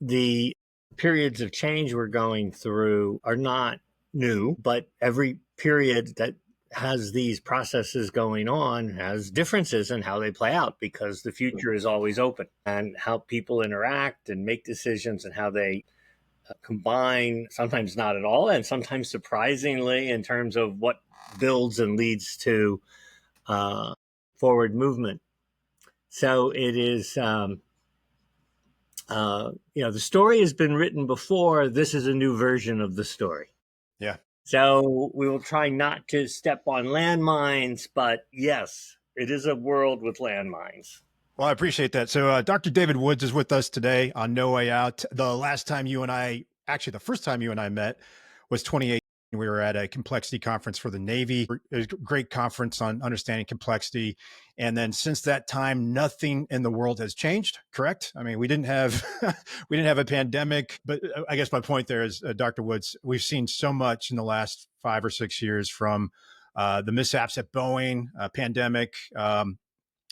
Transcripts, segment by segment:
The periods of change we're going through are not new, but every period that has these processes going on has differences in how they play out because the future is always open, and how people interact and make decisions and how they combine, sometimes not at all, and sometimes surprisingly in terms of what builds and leads to forward movement. So it is, the story has been written before. This is a new version of the story. Yeah. So we will try not to step on landmines, but yes, it is a world with landmines. Well, I appreciate that. So Dr. David Woods is with us today on No Way Out. The first time you and I met was 2018. We were at a complexity conference for the Navy. It was a great conference on understanding complexity. And then since that time, nothing in the world has changed, correct? I mean, we didn't have a pandemic, but I guess my point there is, Dr. Woods, we've seen so much in the last 5 or 6 years, from the mishaps at Boeing, pandemic, and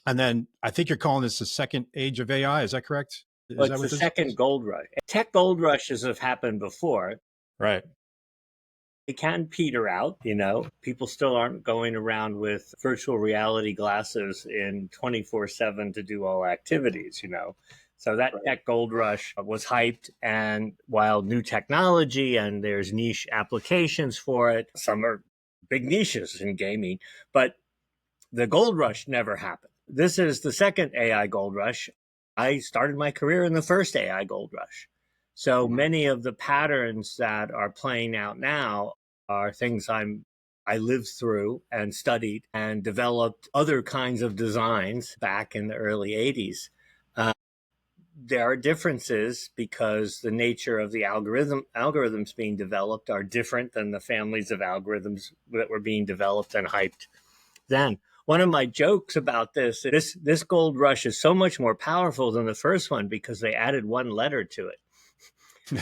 then I think you're calling this the second age of AI. Is that correct? Well, it's the second gold rush. Tech gold rushes have happened before. Right. It can peter out, people still aren't going around with virtual reality glasses in 24/7 to do all activities, So that tech gold rush was hyped. And while new technology and there's niche applications for it, some are big niches in gaming, but the gold rush never happened. This is the second AI gold rush. I started my career in the first AI gold rush. So many of the patterns that are playing out now are things I lived through and studied and developed other kinds of designs back in the early 80s. There are differences because the nature of the algorithms being developed are different than the families of algorithms that were being developed and hyped then. One of my jokes about this gold rush is so much more powerful than the first one because they added one letter to it.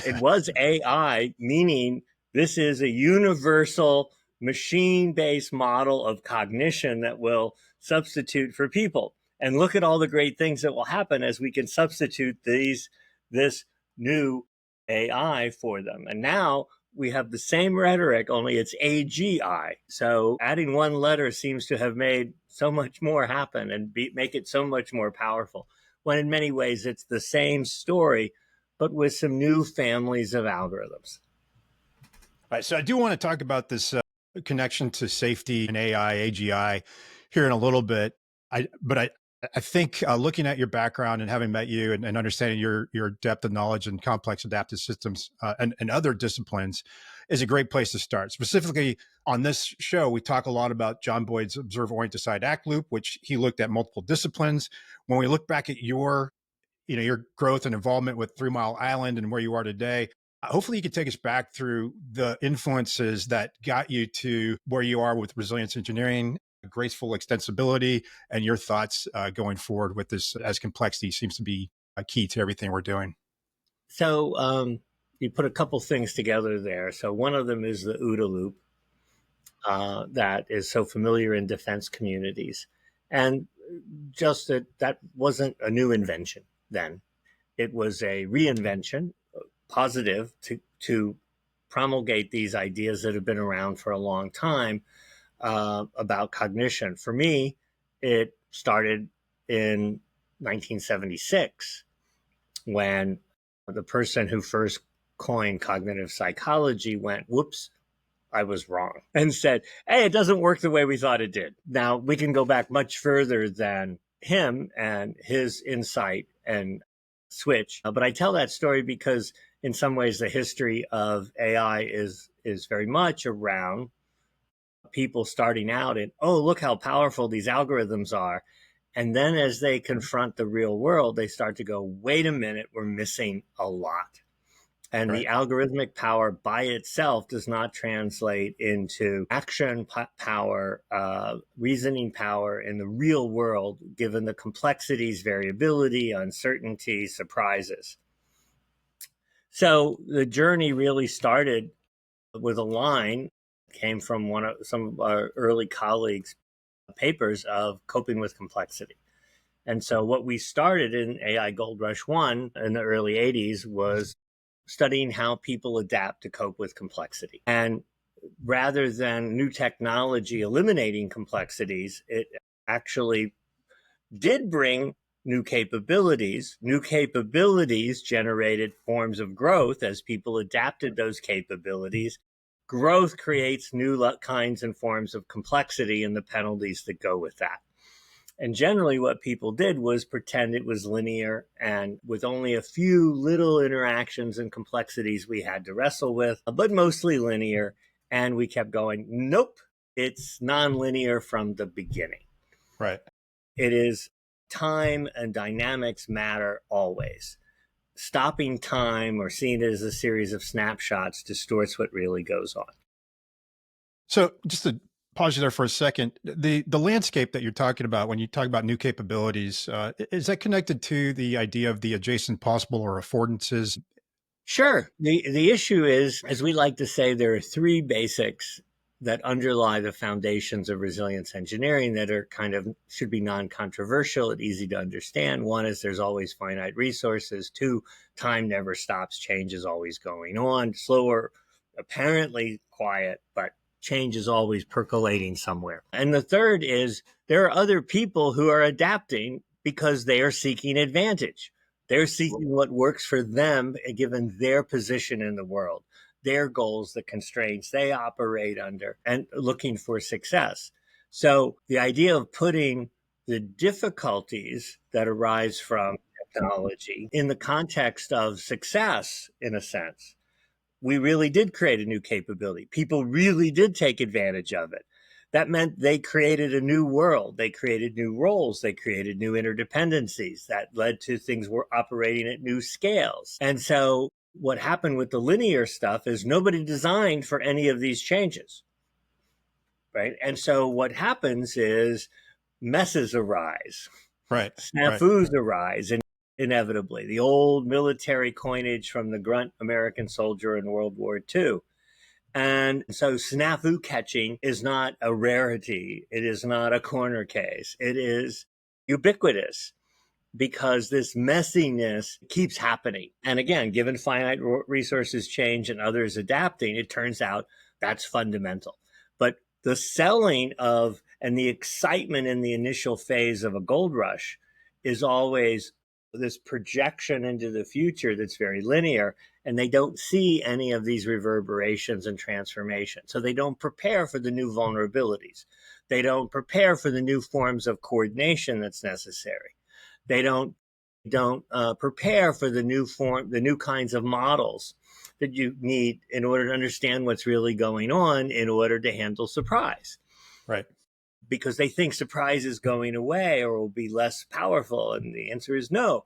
It was AI, meaning this is a universal machine-based model of cognition that will substitute for people. And look at all the great things that will happen as we can substitute this new AI for them. And now we have the same rhetoric, only it's AGI. So adding one letter seems to have made so much more happen and make it so much more powerful, when in many ways it's the same story, but with some new families of algorithms. All right. So I do want to talk about this connection to safety and AI, AGI here in a little bit. But I think looking at your background and having met you and understanding your depth of knowledge in complex adaptive systems and other disciplines is a great place to start. Specifically on this show, we talk a lot about John Boyd's Observe, Orient, Decide, Act loop, which he looked at multiple disciplines. When we look back at your growth and involvement with 3 Mile Island and where you are today, hopefully you could take us back through the influences that got you to where you are with resilience engineering, graceful extensibility, and your thoughts going forward with this, as complexity seems to be a key to everything we're doing. So you put a couple things together there. So one of them is the OODA loop that is so familiar in defense communities. And just that wasn't a new invention then. It was a reinvention, positive, to promulgate these ideas that have been around for a long time about cognition. For me, it started in 1976 when the person who first coined cognitive psychology went, whoops, I was wrong, and said, hey, it doesn't work the way we thought it did. Now, we can go back much further than him and his insight and switch. But I tell that story because in some ways the history of AI is very much around people starting out and, oh, look how powerful these algorithms are. And then as they confront the real world, they start to go, wait a minute, we're missing a lot. And right. The algorithmic power by itself does not translate into action power, reasoning power in the real world, given the complexities, variability, uncertainty, surprises. So the journey really started with a line, came from some of our early colleagues' papers of coping with complexity. And so what we started in AI Gold Rush 1 in the early 80s was studying how people adapt to cope with complexity. And rather than new technology eliminating complexities, it actually did bring new capabilities. New capabilities generated forms of growth as people adapted those capabilities. Growth creates new kinds and forms of complexity and the penalties that go with that. And generally, what people did was pretend it was linear, and with only a few little interactions and complexities we had to wrestle with, but mostly linear. And we kept going, nope, it's nonlinear from the beginning. Right. It is time and dynamics matter always. Stopping time or seeing it as a series of snapshots distorts what really goes on. So just to pause you there for a second, the landscape that you're talking about when you talk about new capabilities, is that connected to the idea of the adjacent possible or affordances? Sure. The issue is, as we like to say, there are three basics that underlie the foundations of resilience engineering that are kind of should be non-controversial and easy to understand. One is there's always finite resources. Two, time never stops. Change is always going on. Slower, apparently quiet, but change is always percolating somewhere. And the third is there are other people who are adapting because they are seeking advantage. They're seeking what works for them, given their position in the world, their goals, the constraints they operate under, and looking for success. So the idea of putting the difficulties that arise from technology in the context of success, in a sense, we really did create a new capability. People really did take advantage of it. That meant they created a new world. They created new roles. They created new interdependencies that led to things were operating at new scales. And so what happened with the linear stuff is nobody designed for any of these changes, right? And so what happens is messes arise, Right. Right. snafus arise, and inevitably the old military coinage from the grunt American soldier in World War II. And so snafu catching is not a rarity. It is not a corner case. It is ubiquitous because this messiness keeps happening. And again, given finite resources change and others adapting, it turns out that's fundamental. But the selling of and the excitement in the initial phase of a gold rush is always this projection into the future that's very linear, and they don't see any of these reverberations and transformations. So they don't prepare for the new vulnerabilities. They don't prepare for the new forms of coordination that's necessary. They don't prepare for the new kinds of models that you need in order to understand what's really going on in order to handle surprise. Right. Because they think surprise is going away or will be less powerful. And the answer is no.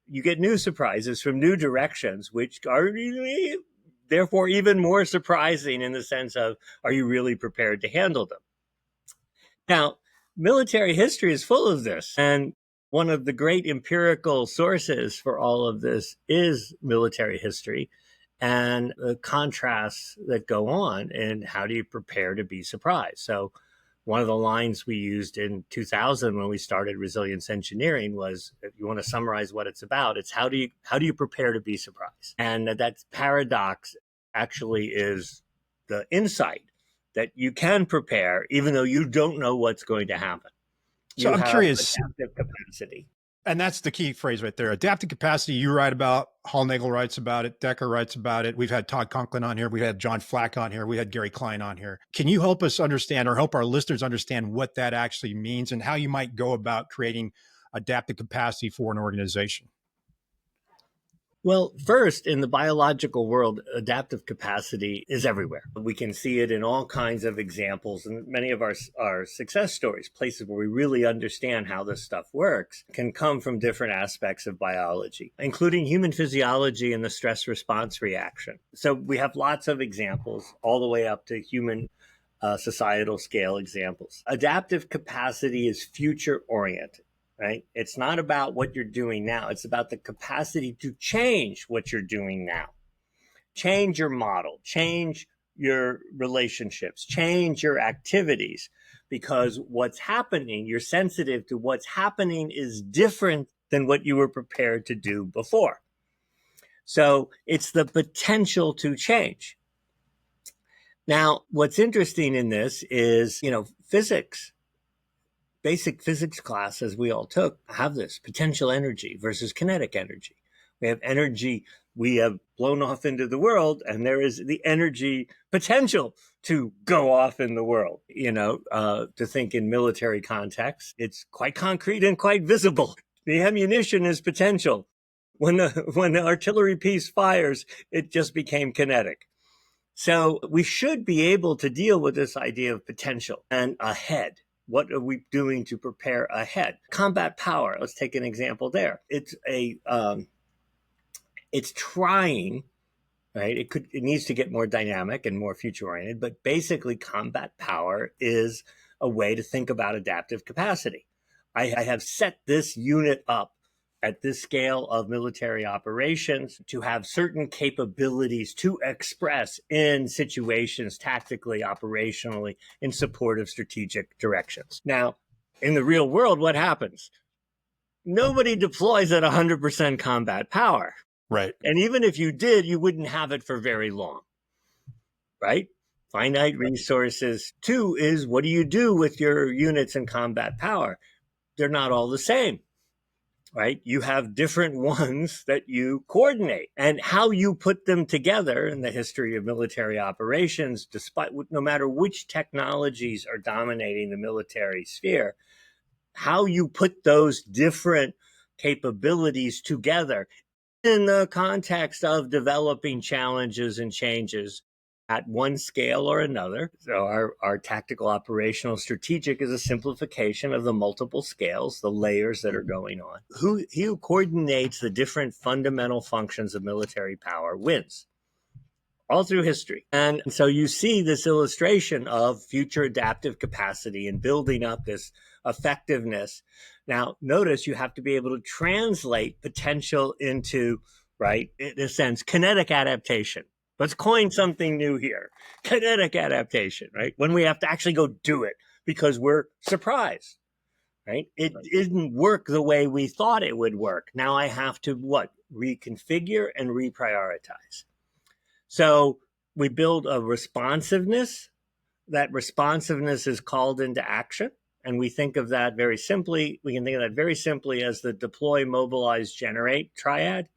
You get new surprises from new directions, which are therefore even more surprising in the sense of, are you really prepared to handle them? Now, military history is full of this. And one of the great empirical sources for all of this is military history and the contrasts that go on and how do you prepare to be surprised. So one of the lines we used in 2000 when we started resilience engineering was, if you want to summarize what it's about, it's how do you prepare to be surprised? And that paradox actually is the insight that you can prepare even though you don't know what's going to happen. So You I'm have curious, adaptive capacity. and that's the key phrase right there. Adaptive capacity, you write about, Hallnagel writes about it, Decker writes about it. We've had Todd Conklin on here. We've had John Flack on here. We had Gary Klein on here. Can you help us understand or help our listeners understand what that actually means and how you might go about creating adaptive capacity for an organization? Well, first, in the biological world, adaptive capacity is everywhere. We can see it in all kinds of examples, and many of our success stories, places where we really understand how this stuff works, can come from different aspects of biology, including human physiology and the stress response reaction. So we have lots of examples, all the way up to human societal scale examples. Adaptive capacity is future oriented. Right? It's not about what you're doing now. It's about the capacity to change what you're doing now. Change your model, change your relationships, change your activities, because what's happening, you're sensitive to what's happening is different than what you were prepared to do before. So it's the potential to change. Now, what's interesting in this is, physics, basic physics classes we all took have this potential energy versus kinetic energy. We have energy we have blown off into the world, and there is the energy potential to go off in the world. To think in military context, it's quite concrete and quite visible. The ammunition is potential. When the artillery piece fires, it just became kinetic. So we should be able to deal with this idea of potential and ahead. What are we doing to prepare ahead? Combat power. Let's take an example there. It's trying, right? It needs to get more dynamic and more future oriented, but basically combat power is a way to think about adaptive capacity. I have set this unit up at this scale of military operations to have certain capabilities to express in situations tactically, operationally, in support of strategic directions. Now, in the real world, what happens? Nobody deploys at 100% combat power. Right. And even if you did, you wouldn't have it for very long, right? Finite resources. Two is, what do you do with your units in combat power? They're not all the same, right? You have different ones that you coordinate, and how you put them together in the history of military operations, despite no matter which technologies are dominating the military sphere, how you put those different capabilities together in the context of developing challenges and changes at one scale or another. So our tactical, operational, strategic is a simplification of the multiple scales, the layers that are going on. Who coordinates the different fundamental functions of military power wins all through history. And so you see this illustration of future adaptive capacity and building up this effectiveness. Now, notice you have to be able to translate potential into, right, in a sense, kinetic adaptation. Let's coin something new here. Kinetic adaptation, right? When we have to actually go do it because we're surprised, right? It didn't work the way we thought it would work. Now I have to what? Reconfigure and reprioritize. So we build a responsiveness. That responsiveness is called into action. And we think of that very simply. We can think of that very simply as the deploy, mobilize, generate triad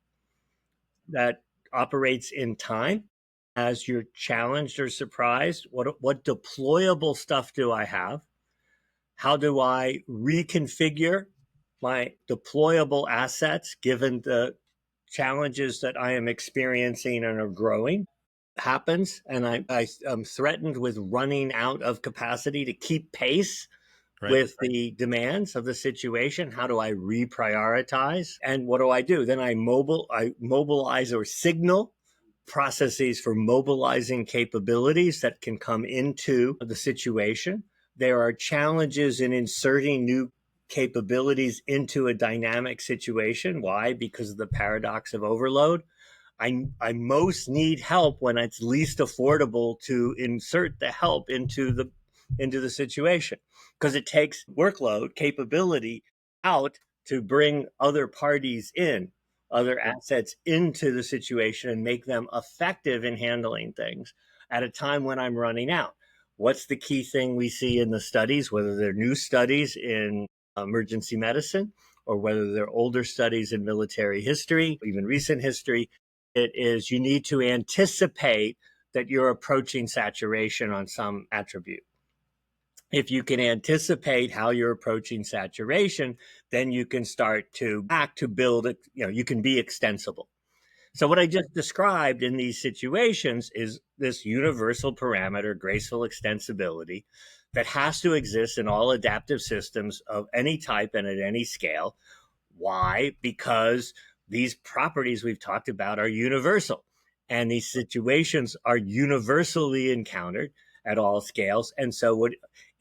that operates in time. As you're challenged or surprised, what deployable stuff do I have? How do I reconfigure my deployable assets given the challenges that I am experiencing and are growing? Happens, and I am threatened with running out of capacity to keep pace with the demands of the situation. How do I reprioritize? And what do? Then I mobilize or signal processes for mobilizing capabilities that can come into the situation. There are challenges in inserting new capabilities into a dynamic situation. Why? Because of the paradox of overload. I most need help when it's least affordable to insert the help into the situation, because it takes workload capability out to bring other parties in, other assets into the situation and make them effective in handling things at a time when I'm running out. What's the key thing we see in the studies, whether they're new studies in emergency medicine or whether they're older studies in military history, even recent history? It is, you need to anticipate that you're approaching saturation on some attribute. If you can anticipate how you're approaching saturation, then you can start to act to build it. You can be extensible. So what I just described in these situations is this universal parameter, graceful extensibility, that has to exist in all adaptive systems of any type and at any scale. Why? Because these properties we've talked about are universal, and these situations are universally encountered at all scales. And so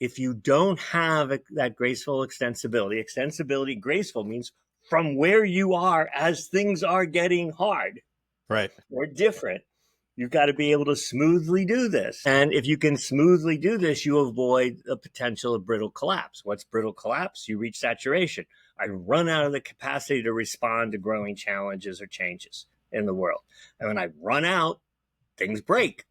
if you don't have that graceful extensibility, graceful means from where you are as things are getting hard, right, or different, You've got to be able to smoothly do this. And if you can smoothly do this, you avoid the potential of brittle collapse. What's brittle collapse? You reach saturation. I run out of the capacity to respond to growing challenges or changes in the world. And when I run out, things break.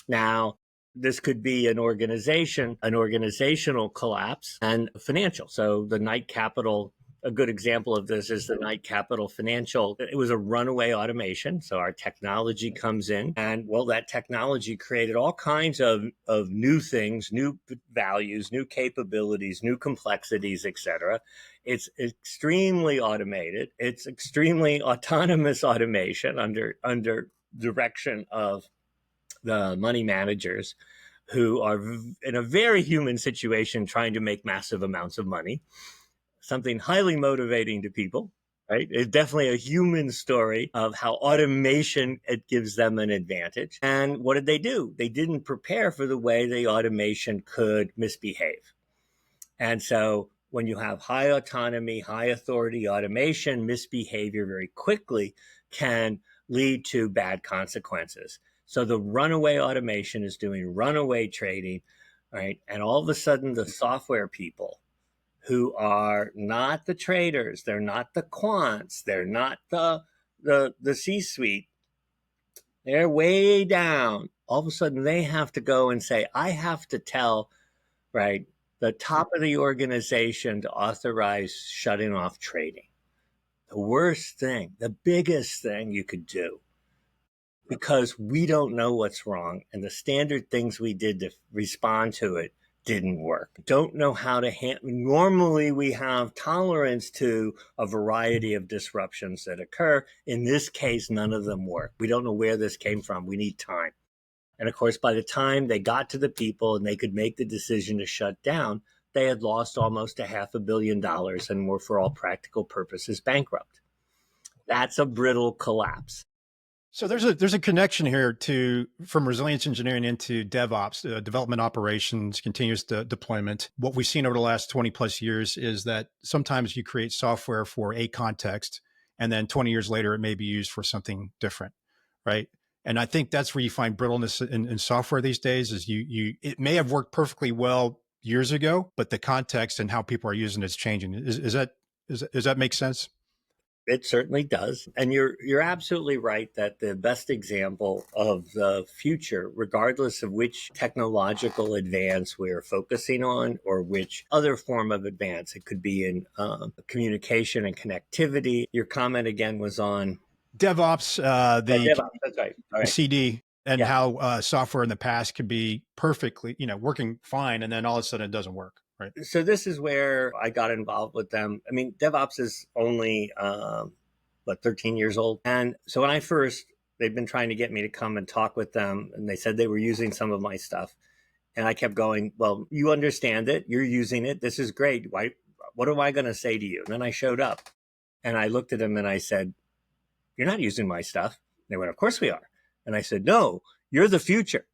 Now, this could be an organizational collapse, and financial. So the Knight Capital, a good example of this is the Knight Capital Financial. It was a runaway automation. So our technology comes in, and well, that technology created all kinds of new things, new values, new capabilities, new complexities, etc. It's extremely automated. It's extremely autonomous automation under direction of the money managers, who are in a very human situation trying to make massive amounts of money, something highly motivating to people, right? It's definitely a human story of how automation, it gives them an advantage. And what did they do? They didn't prepare for the way the automation could misbehave. And so when you have high autonomy, high authority automation, misbehavior very quickly can lead to bad consequences. So the runaway automation is doing runaway trading, right? And all of a sudden, the software people, who are not the traders, they're not the quants, they're not the C-suite, they're way down. All of a sudden, they have to go and say, I have to tell, right, the top of the organization to authorize shutting off trading. The worst thing, the biggest thing you could do, because we don't know what's wrong, and the standard things we did to respond to it didn't work. Don't know how to handle. Normally we have tolerance to a variety of disruptions that occur. In this case, none of them work. We don't know where this came from. We need time. And of course, by the time they got to the people and they could make the decision to shut down, they had lost almost $500 million and were, for all practical purposes, bankrupt. That's a brittle collapse. So there's a connection here to from resilience engineering into DevOps, development operations, continuous deployment. What we've seen over the last 20 plus years is that sometimes you create software for a context, and then 20 years later, it may be used for something different, right? And I think that's where you find brittleness in software these days. Is it may have worked perfectly well years ago, but the context and how people are using it is changing. Does that make sense? It certainly does. And you're absolutely right that the best example of the future, regardless of which technological advance we're focusing on or which other form of advance, it could be in communication and connectivity. Your comment again was on DevOps, DevOps. That's right. All right. CD, and Yeah. how software in the past could be perfectly, working fine, and then all of a sudden it doesn't work, right? So this is where I got involved with them. I mean, DevOps is only 13 years old, and so when I first, they've been trying to get me to come and talk with them, and they said they were using some of my stuff, and I kept going, well, you understand it, you're using it, this is great. Why? What am I going to say to you? And then I showed up, and I looked at them and I said, you're not using my stuff. They went, of course we are. And I said, no, you're the future.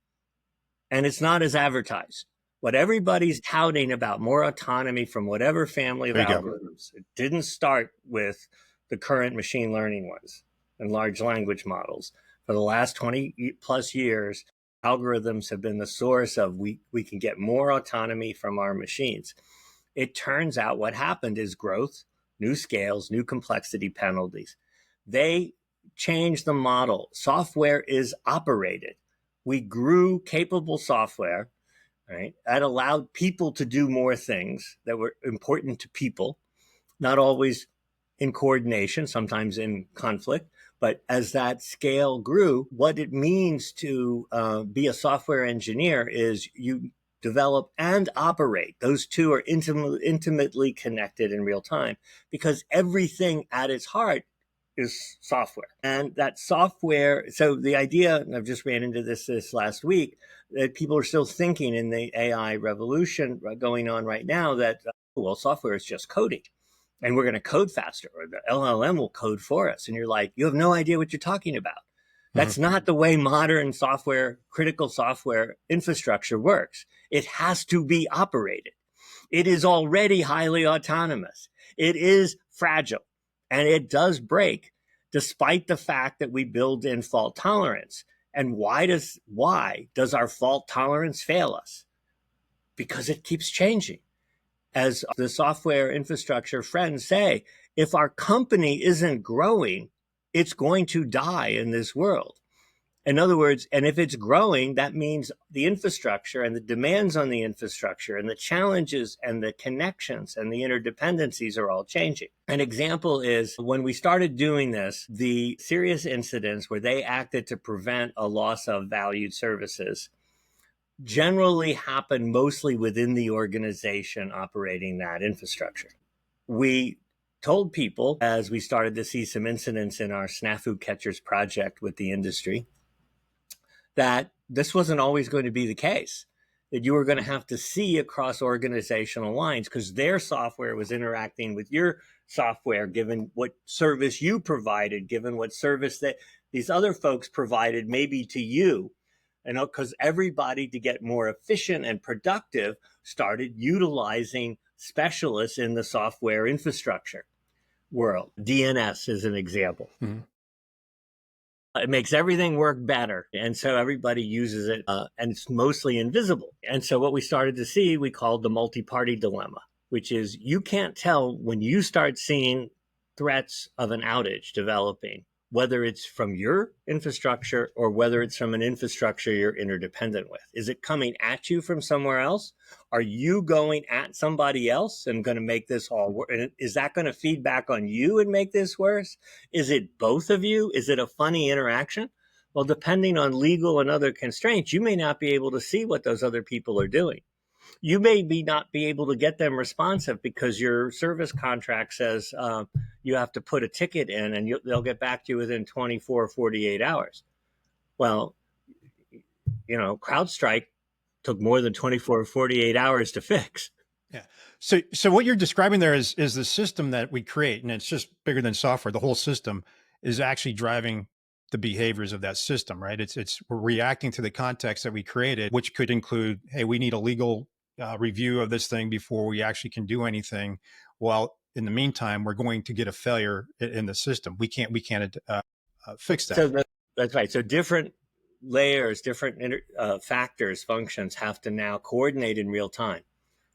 And it's not as advertised. What everybody's touting about more autonomy from whatever family of algorithms, it didn't start with the current machine learning ones and large language models. For the last 20 plus years, algorithms have been the source of we can get more autonomy from our machines. It turns out what happened is growth, new scales, new complexity penalties. They changed the model. Software is operated. We grew capable software, right? That allowed people to do more things that were important to people, not always in coordination, sometimes in conflict. But as that scale grew, what it means to be a software engineer is you develop and operate. Those two are intimately connected in real time, because everything at its heart is software. And that software, so the idea, and I've just ran into this last week, that people are still thinking in the AI revolution going on right now that, well, software is just coding and we're going to code faster, or the LLM will code for us. And you're like, you have no idea what you're talking about. That's not the way modern software, critical software infrastructure works. It has to be operated. It is already highly autonomous. It is fragile, and it does break, despite the fact that we build in fault tolerance. And why does our fault tolerance fail us? Because it keeps changing. As the software infrastructure friends say, if our company isn't growing, it's going to die in this world. In other words, and if it's growing, that means the infrastructure and the demands on the infrastructure and the challenges and the connections and the interdependencies are all changing. An example is when we started doing this, the serious incidents where they acted to prevent a loss of valued services generally happen mostly within the organization operating that infrastructure. We told people as we started to see some incidents in our snafu catchers project with the industry that this wasn't always going to be the case, that you were going to have to see across organizational lines because their software was interacting with your software, given what service you provided, given what service that these other folks provided maybe to you. And because everybody, to get more efficient and productive, started utilizing specialists in the software infrastructure world. DNS is an example. Mm-hmm. It makes everything work better. And so everybody uses it, and it's mostly invisible. And so what we started to see, we called the multi-party dilemma, which is you can't tell when you start seeing threats of an outage developing, whether it's from your infrastructure or whether it's from an infrastructure you're interdependent with. Is it coming at you from somewhere else? Are you going at somebody else and going to make this all work? And is that going to feed back on you and make this worse? Is it both of you? Is it a funny interaction? Well, depending on legal and other constraints, you may not be able to see what those other people are doing. You may not be able to get them responsive because your service contract says you have to put a ticket in and they'll get back to you within 24 or 48 hours. Well, CrowdStrike took more than 24 or 48 hours to fix. Yeah. So what you're describing there is the system that we create, and it's just bigger than software. The whole system is actually driving the behaviors of that system, right? We're reacting to the context that we created, which could include, hey, we need a legal review of this thing before we actually can do anything. Well, in the meantime, we're going to get a failure in the system. We can't fix that. So that's right. So different layers, different factors, functions have to now coordinate in real time.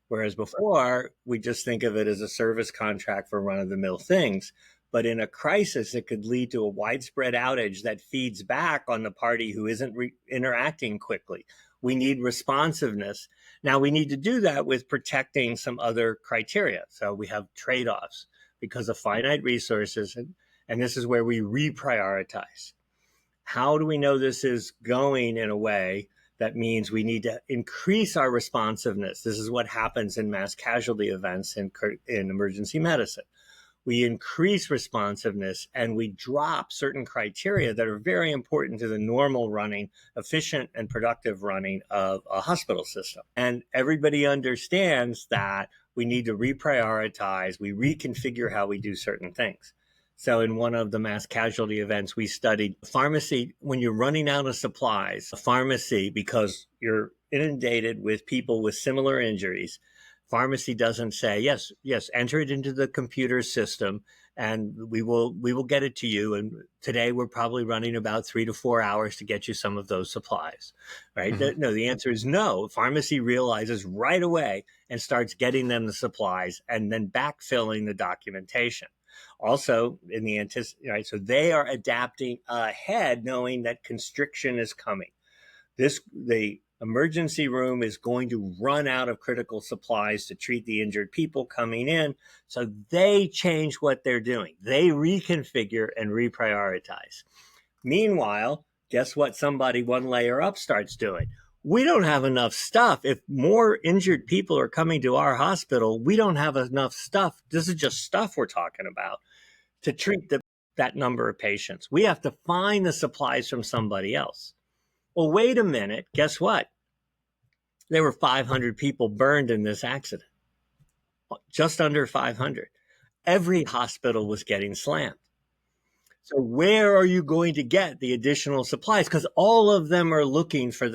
Whereas before, we just think of it as a service contract for run-of-the-mill things. But in a crisis, it could lead to a widespread outage that feeds back on the party who isn't interacting quickly. We need responsiveness. Now, we need to do that with protecting some other criteria. So we have trade-offs because of finite resources. And this is where we reprioritize. How do we know this is going in a way that means we need to increase our responsiveness? This is what happens in mass casualty events in emergency medicine. We increase responsiveness and we drop certain criteria that are very important to the normal running, efficient and productive running of a hospital system. And everybody understands that we need to reprioritize, we reconfigure how we do certain things. So in one of the mass casualty events, we studied pharmacy. When you're running out of supplies, a pharmacy, because you're inundated with people with similar injuries, pharmacy doesn't say, yes, enter it into the computer system and we will get it to you. And today we're probably running about 3 to 4 hours to get you some of those supplies, right? Mm-hmm. No, the answer is no. Pharmacy realizes right away and starts getting them the supplies and then backfilling the documentation. Also in the right, so they are adapting ahead, knowing that constriction is coming. The emergency room is going to run out of critical supplies to treat the injured people coming in. So they change what they're doing. They reconfigure and reprioritize. Meanwhile, guess what somebody one layer up starts doing? We don't have enough stuff. If more injured people are coming to our hospital, we don't have enough stuff. This is just stuff we're talking about to treat that number of patients. We have to find the supplies from somebody else. Well, wait a minute. Guess what? There were 500 people burned in this accident. Just under 500. Every hospital was getting slammed. So where are you going to get the additional supplies? Because all of them are looking for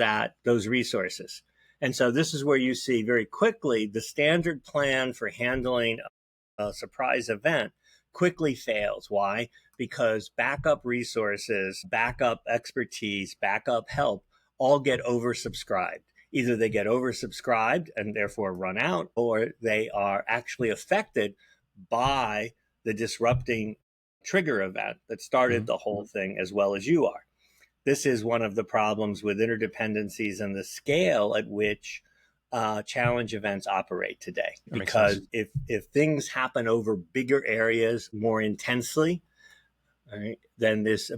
those resources. And so this is where you see very quickly the standard plan for handling a surprise event quickly fails. Why? because backup resources, backup expertise, backup help all get oversubscribed. Either they get oversubscribed and therefore run out, or they are actually affected by the disrupting trigger event that started the whole thing, as well as you are. This is one of the problems with interdependencies and the scale at which challenge events operate today. Because if things happen over bigger areas more intensely, right, then this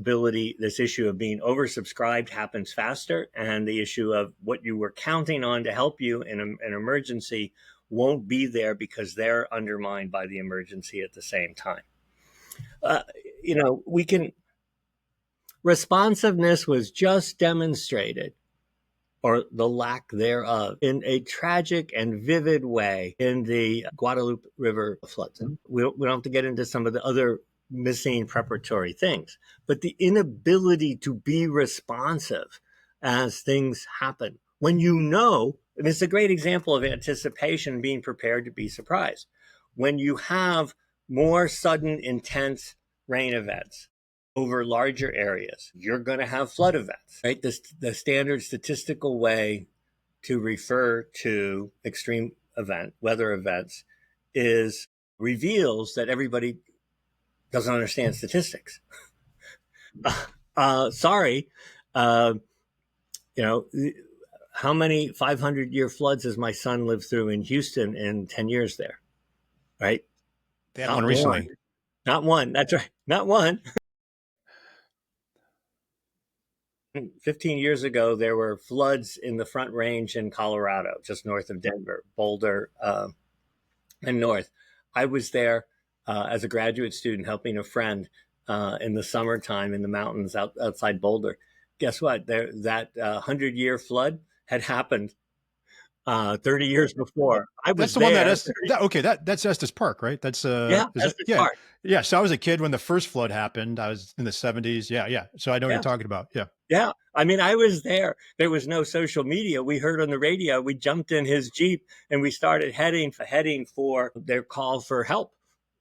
issue of being oversubscribed happens faster, and the issue of what you were counting on to help you in an emergency won't be there because they're undermined by the emergency at the same time. We can responsiveness was just demonstrated, or the lack thereof, in a tragic and vivid way in the Guadalupe River floods. We don't have to get into some of the other missing preparatory things, but the inability to be responsive as things happen. When and it's a great example of anticipation, being prepared to be surprised. When you have more sudden, intense rain events over larger areas, you're going to have flood events, right? The standard statistical way to refer to extreme weather events reveals that everybody doesn't understand statistics. Sorry. How many 500-year floods has my son lived through in Houston in 10 years there? Right? They had one recently. Not one. That's right. Not one. 15 years ago, there were floods in the Front Range in Colorado, just north of Denver, Boulder, and north. I was there as a graduate student helping a friend in the summertime in the mountains outside Boulder. Guess what? That 100-year flood had happened 30 years before. That's the one that's Estes Park, right? That's Estes Park. Yeah. So I was a kid when the first flood happened. I was in the 70s. Yeah. So I know what you're talking about. Yeah. Yeah. I mean, I was there. There was no social media. We heard on the radio. We jumped in his Jeep and we started heading for their call for help,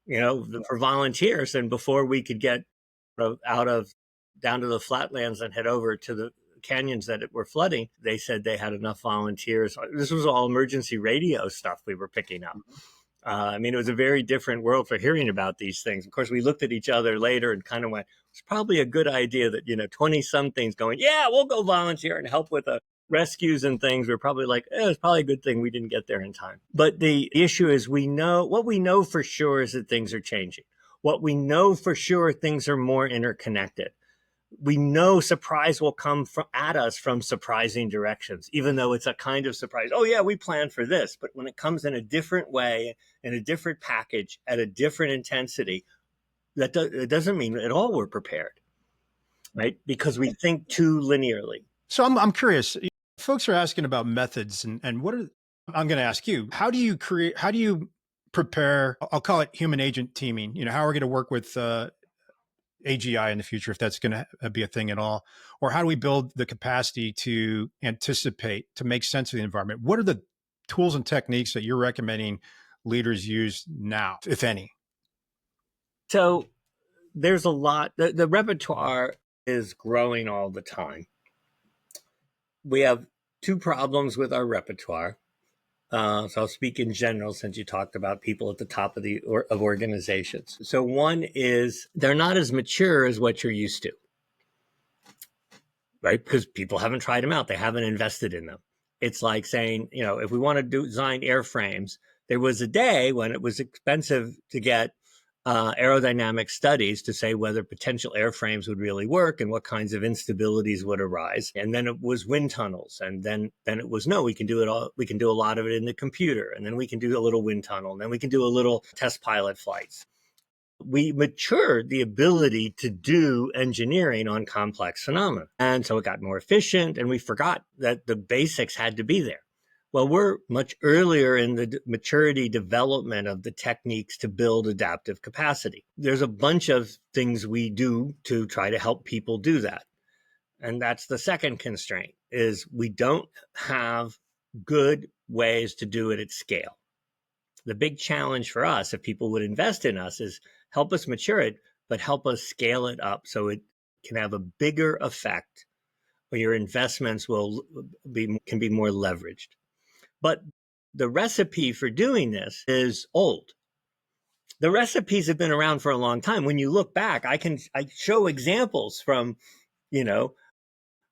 for volunteers. And before we could get down to the flatlands and head over to the canyons that were flooding, they said they had enough volunteers. This was all emergency radio stuff we were picking up. It was a very different world for hearing about these things. Of course, we looked at each other later and kind of went, it's probably a good idea that, 20-somethings going, yeah, we'll go volunteer and help with the rescues and things. We're probably like, it's probably a good thing we didn't get there in time. But the issue is what we know for sure is that things are changing. What we know for sure, things are more interconnected. We know surprise will come at us from surprising directions, even though it's a kind of surprise. Oh, yeah, we planned for this. But when it comes in a different way, in a different package, at a different intensity, it doesn't mean at all we're prepared, right? Because we think too linearly. So I'm curious. Folks are asking about methods, and I'm going to ask you, how do you prepare? I'll call it human agent teaming. How are we going to work with AGI in the future, if that's going to be a thing at all? Or how do we build the capacity to anticipate, to make sense of the environment? What are the tools and techniques that you're recommending leaders use now, if any? So there's a lot. The repertoire is growing all the time. We have two problems with our repertoire. So I'll speak in general, since you talked about people at the top of of organizations. So one is they're not as mature as what you're used to, right? Because people haven't tried them out. They haven't invested in them. It's like saying, if we want to design airframes, there was a day when it was expensive to get aerodynamic studies to say whether potential airframes would really work and what kinds of instabilities would arise. And then it was wind tunnels. And then it was, no, we can do it all. We can do a lot of it in the computer. And then we can do a little wind tunnel. And then we can do a little test pilot flights. We matured the ability to do engineering on complex phenomena. And so it got more efficient, and we forgot that the basics had to be there. Well, we're much earlier in the maturity development of the techniques to build adaptive capacity. There's a bunch of things we do to try to help people do that. And that's the second constraint, is we don't have good ways to do it at scale. The big challenge for us, if people would invest in us, is help us mature it, but help us scale it up so it can have a bigger effect, or your investments can be more leveraged. But the recipe for doing this is old. The recipes have been around for a long time. When you look back, I show examples from, you know,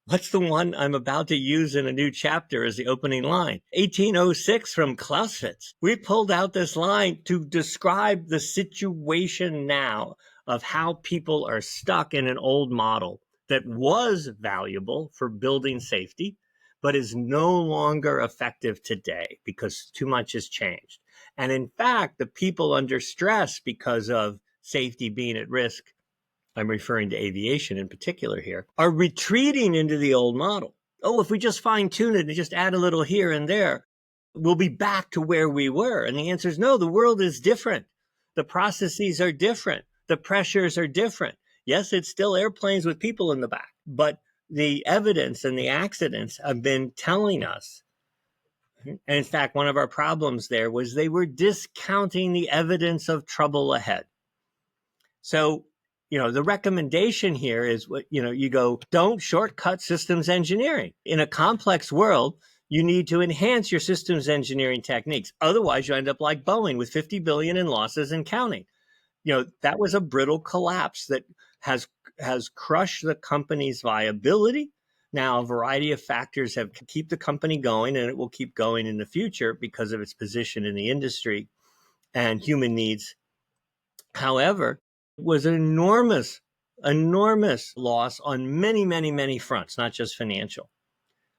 what's the one I'm about to use in a new chapter as the opening line? 1806 from Clausewitz. We pulled out this line to describe the situation now of how people are stuck in an old model that was valuable for building safety, but is no longer effective today because too much has changed. And in fact, the people under stress because of safety being at risk, I'm referring to aviation in particular here, are retreating into the old model. Oh, if we just fine tune it and just add a little here and there, we'll be back to where we were. And the answer is no, the world is different. The processes are different. The pressures are different. Yes, it's still airplanes with people in the back, but the evidence and the accidents have been telling us. And in fact, one of our problems there was they were discounting the evidence of trouble ahead. So, the recommendation here is you go, don't shortcut systems engineering. In a complex world, you need to enhance your systems engineering techniques. Otherwise, you end up like Boeing with 50 billion in losses and counting. That was a brittle collapse that has crushed the company's viability. Now, a variety of factors have keep the company going, and it will keep going in the future because of its position in the industry and human needs. However, it was an enormous loss on many, many, many fronts, not just financial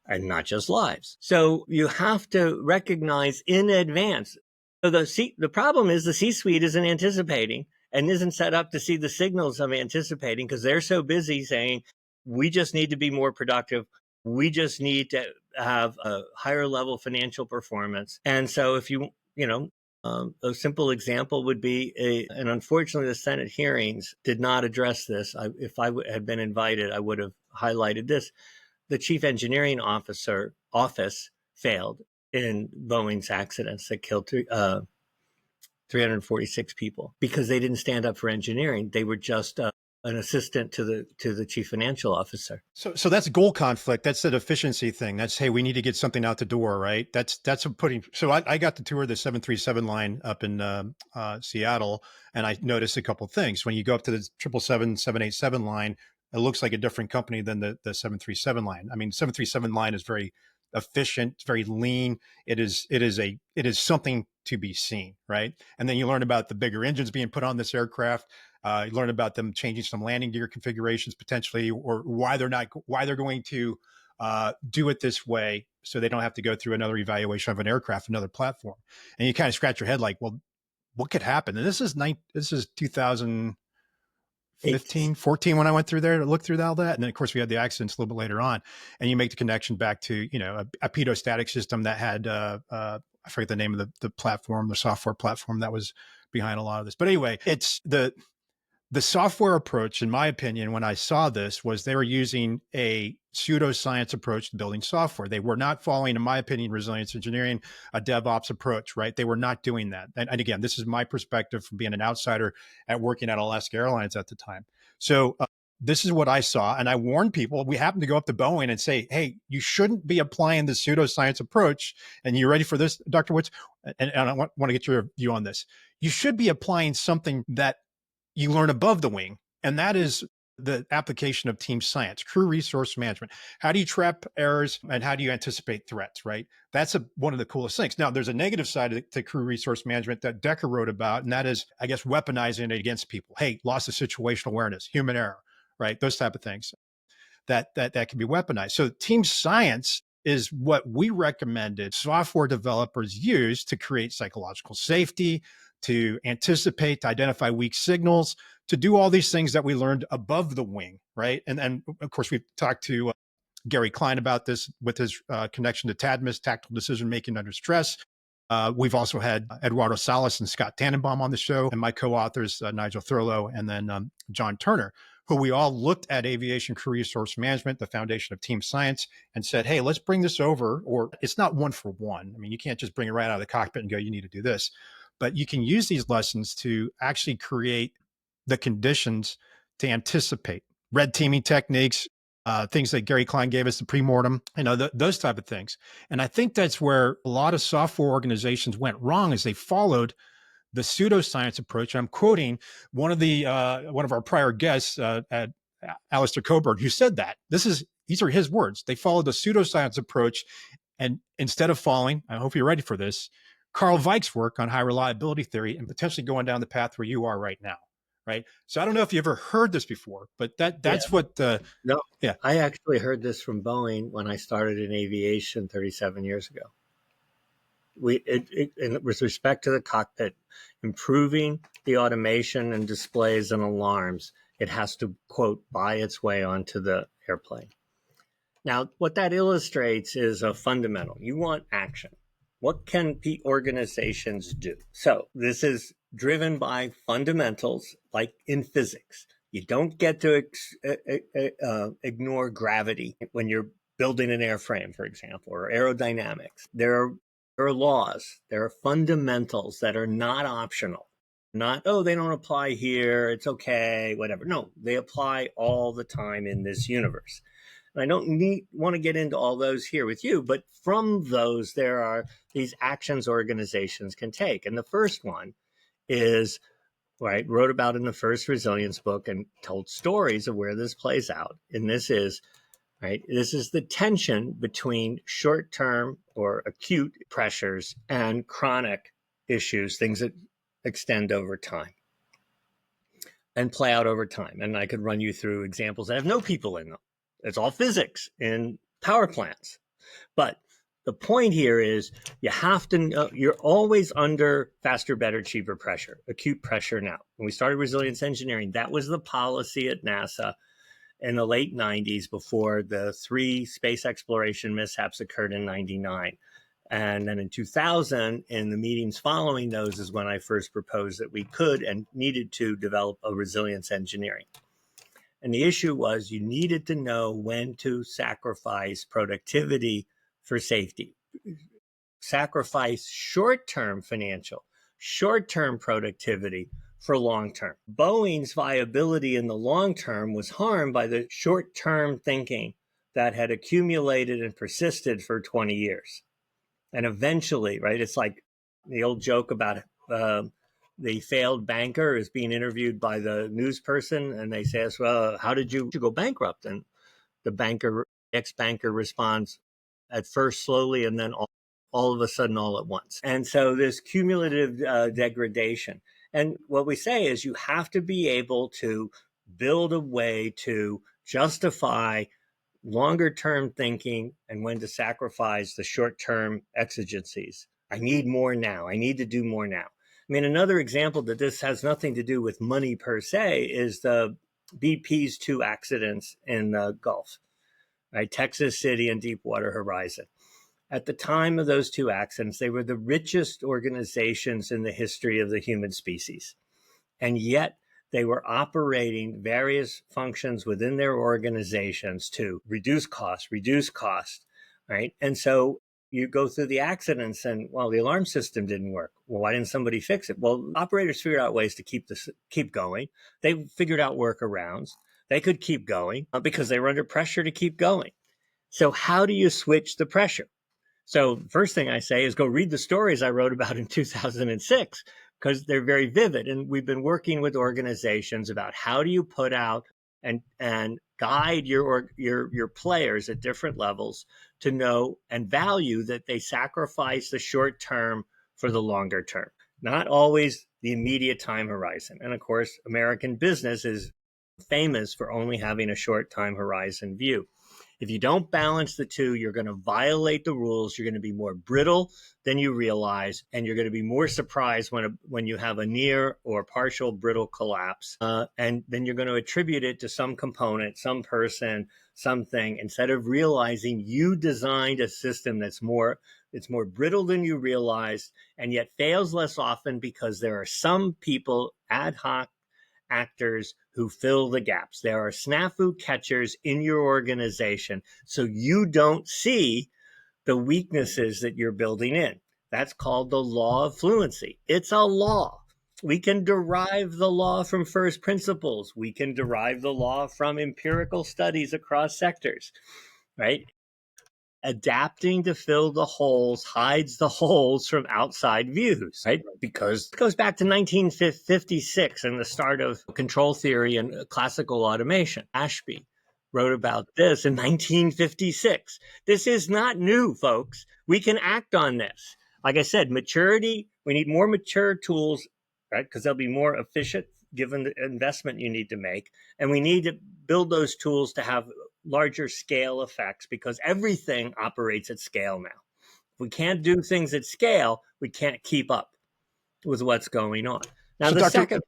and not just lives. So you have to recognize in advance. So the problem is the C-suite isn't anticipating and isn't set up to see the signals of anticipating because they're so busy saying, we just need to be more productive. We just need to have a higher level financial performance. And so if a simple example would be and unfortunately the Senate hearings did not address this. If I had been invited, I would have highlighted this. The chief engineering office failed in Boeing's accidents that killed 346 people because they didn't stand up for engineering. They were just an assistant to the chief financial officer. So that's goal conflict. That's that efficiency thing. That's, hey, we need to get something out the door, right? That's putting. So I got to tour the 737 line up in Seattle, and I noticed a couple of things. When you go up to the 777, 787 line, it looks like a different company than the 737 line. I mean, 737 line is very efficient, it's very lean. It is something to be seen, right? And then you learn about the bigger engines being put on this aircraft. You learn about them changing some landing gear configurations potentially, or why they're going to do it this way, so they don't have to go through another evaluation of an aircraft, another platform. And you kind of scratch your head, like, well, what could happen? And this is 2015, 14 when I went through there to look through all that. And then of course we had the accidents a little bit later on, and you make the connection back to, a pedostatic system that had, I forget the name of the platform, the software platform that was behind a lot of this. But anyway, it's the software approach, in my opinion, when I saw this, was they were using a pseudoscience approach to building software. They were not following, in my opinion, resilience engineering, a DevOps approach, right? They were not doing that. And again, this is my perspective from being an outsider at working at Alaska Airlines at the time. So this is what I saw. And I warned people. We happened to go up to Boeing and say, hey, you shouldn't be applying the pseudoscience approach. And you ready for this, Dr. Woods? And I want to get your view on this. You should be applying something that you learn above the wing, and that is the application of team science, crew resource management. How do you trap errors and how do you anticipate threats, right? That's one of the coolest things. Now, there's a negative side to crew resource management that Decker wrote about, and that is, I guess, weaponizing it against people. Hey, loss of situational awareness, human error, right? Those type of things that can be weaponized. So team science is what we recommended software developers use to create psychological safety, to anticipate, to identify weak signals, to do all these things that we learned above the wing, right? And of course, we've talked to Gary Klein about this with his connection to TADMIS, tactical decision making under stress. We've also had Eduardo Salas and Scott Tannenbaum on the show, and my co-authors, Nigel Thurlow and then John Turner, who we all looked at aviation crew resource management, the foundation of team science, and said, hey, let's bring this over. Or it's not one for one. I mean, you can't just bring it right out of the cockpit and go, you need to do this. But you can use these lessons to actually create the conditions to anticipate red teaming techniques, things that Gary Klein gave us, the pre-mortem, those type of things. And I think that's where a lot of software organizations went wrong, is they followed the pseudoscience approach. I'm quoting one of our prior guests, at Alistair Coburn, who said that these are his words. They followed the pseudoscience approach, and instead of following, I hope you're ready for this, Carl Weick's work on high reliability theory, and potentially going down the path where you are right now. Right. So I don't know if you ever heard this before, but that's what the No, yeah. I actually heard this from Boeing when I started in aviation 37 years ago. And with respect to the cockpit, improving the automation and displays and alarms, it has to, quote, buy its way onto the airplane. Now, what that illustrates is a fundamental. You want action. What can organizations do? So this is driven by fundamentals, like in physics. You don't get to ignore gravity when you're building an airframe, for example, or aerodynamics. There are laws. There are fundamentals that are not optional. Not, oh, they don't apply here, it's okay, whatever. No, they apply all the time in this universe. And I don't want to get into all those here with you, but from those, there are these actions organizations can take. And the first one is, right, wrote about in the first resilience book and told stories of where this plays out. And this is, right, this is the tension between short-term or acute pressures and chronic issues, things that extend over time and play out over time. And I could run you through examples that have no people in them. It's all physics in power plants. But the point here is you have to know you're always under faster, better, cheaper pressure, acute pressure now. When we started resilience engineering, that was the policy at NASA in the late 90s before the 3 space exploration mishaps occurred in 99. And then in 2000, in the meetings following those, is when I first proposed that we could and needed to develop a resilience engineering. And the issue was you needed to know when to sacrifice productivity for safety, sacrifice short-term financial, short-term productivity for long-term. Boeing's viability in the long term was harmed by the short-term thinking that had accumulated and persisted for 20 years. And eventually, right, it's like the old joke about the failed banker is being interviewed by the news person, and they say, well, how did you go bankrupt? And the ex-banker responds, at first slowly, and then all of a sudden, all at once. And so this cumulative degradation. And what we say is you have to be able to build a way to justify longer term thinking and when to sacrifice the short term exigencies. I need more now. I need to do more now. I mean, another example that this has nothing to do with money per se is the BP's 2 accidents in the Gulf, right? Texas City and Deepwater Horizon. At the time of those 2 accidents, they were the richest organizations in the history of the human species. And yet they were operating various functions within their organizations to reduce cost, right? And so you go through the accidents and, well, the alarm system didn't work. Well, why didn't somebody fix it? Well, operators figured out ways to keep going. They figured out workarounds. They could keep going because they were under pressure to keep going. So how do you switch the pressure? So first thing I say is go read the stories I wrote about in 2006, because they're very vivid. And we've been working with organizations about how do you put out and guide your players at different levels to know and value that they sacrifice the short term for the longer term, not always the immediate time horizon. And of course, American business is famous for only having a short time horizon view. If you don't balance the two, you're going to violate the rules. You're going to be more brittle than you realize, and you're going to be more surprised when you have a near or partial brittle collapse. And then you're going to attribute it to some component, some person, something, instead of realizing you designed a system that's more brittle than you realized, and yet fails less often because there are some people, ad hoc actors, who fill the gaps. There are snafu catchers in your organization, so you don't see the weaknesses that you're building in. That's called the law of fluency. It's a law. We can derive the law from first principles. We can derive the law from empirical studies across sectors, right? Adapting to fill the holes hides the holes from outside views, right? Because it goes back to 1956 and the start of control theory and classical automation. Ashby wrote about this in 1956. This is not new, folks. We can act on this. Like I said, maturity, we need more mature tools, right? Because they'll be more efficient given the investment you need to make. And we need to build those tools to have larger scale effects because everything operates at scale now. If we can't do things at scale, we can't keep up with what's going on. Now, So, the Doctor, second,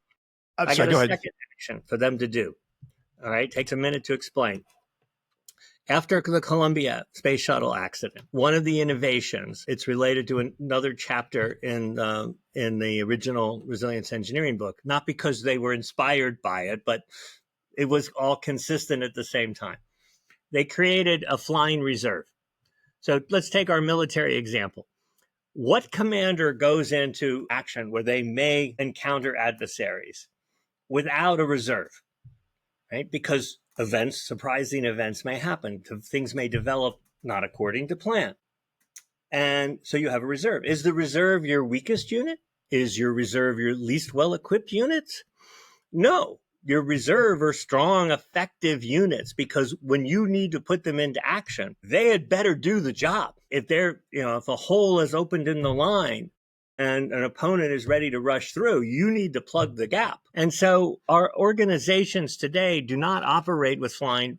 I'm I sorry, got a go ahead. second action for them to do. All right, takes a minute to explain. After the Columbia space shuttle accident, one of the innovations, it's related to another chapter in the original resilience engineering book, not because they were inspired by it, but it was all consistent at the same time. They created a flying reserve. So let's take our military example. What commander goes into action where they may encounter adversaries without a reserve, right? Because events, surprising events may happen. Things may develop not according to plan. And so you have a reserve. Is the reserve your weakest unit? Is your reserve your least well-equipped units? No, your reserve are strong, effective units because when you need to put them into action, they had better do the job. If if a hole is opened in the line and an opponent is ready to rush through, you need to plug the gap. And so our organizations today do not operate with flying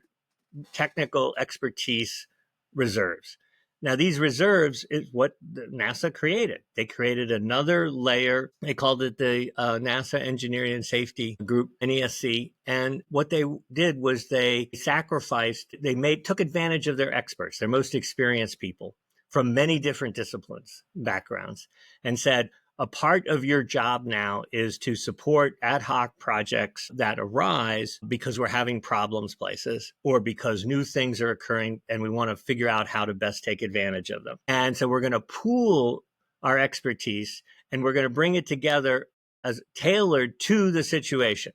technical expertise reserves. Now, these reserves is what NASA created. They created another layer. They called it the NASA Engineering and Safety Group, NESC. And what they did was they took advantage of their experts, their most experienced people from many different disciplines, backgrounds, and said, a part of your job now is to support ad hoc projects that arise because we're having problems places or because new things are occurring and we want to figure out how to best take advantage of them. And so we're going to pool our expertise and we're going to bring it together as tailored to the situation,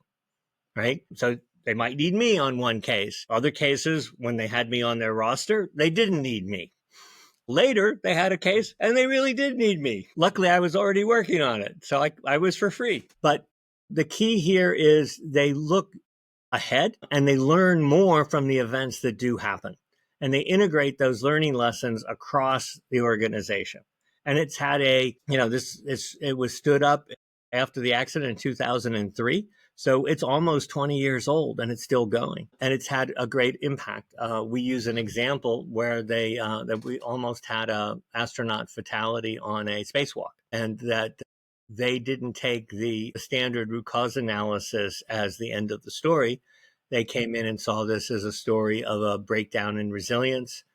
right? So they might need me on one case. Other cases, when they had me on their roster, they didn't need me. Later, they had a case and they really did need me. Luckily, I was already working on it, so I was for free. But the key here is they look ahead and they learn more from the events that do happen. And they integrate those learning lessons across the organization. And it's had it was stood up after the accident in 2003. So it's almost 20 years old and it's still going. And it's had a great impact. We use an example where that we almost had an astronaut fatality on a spacewalk, and that they didn't take the standard root cause analysis as the end of the story. They came in and saw this as a story of a breakdown in resilience,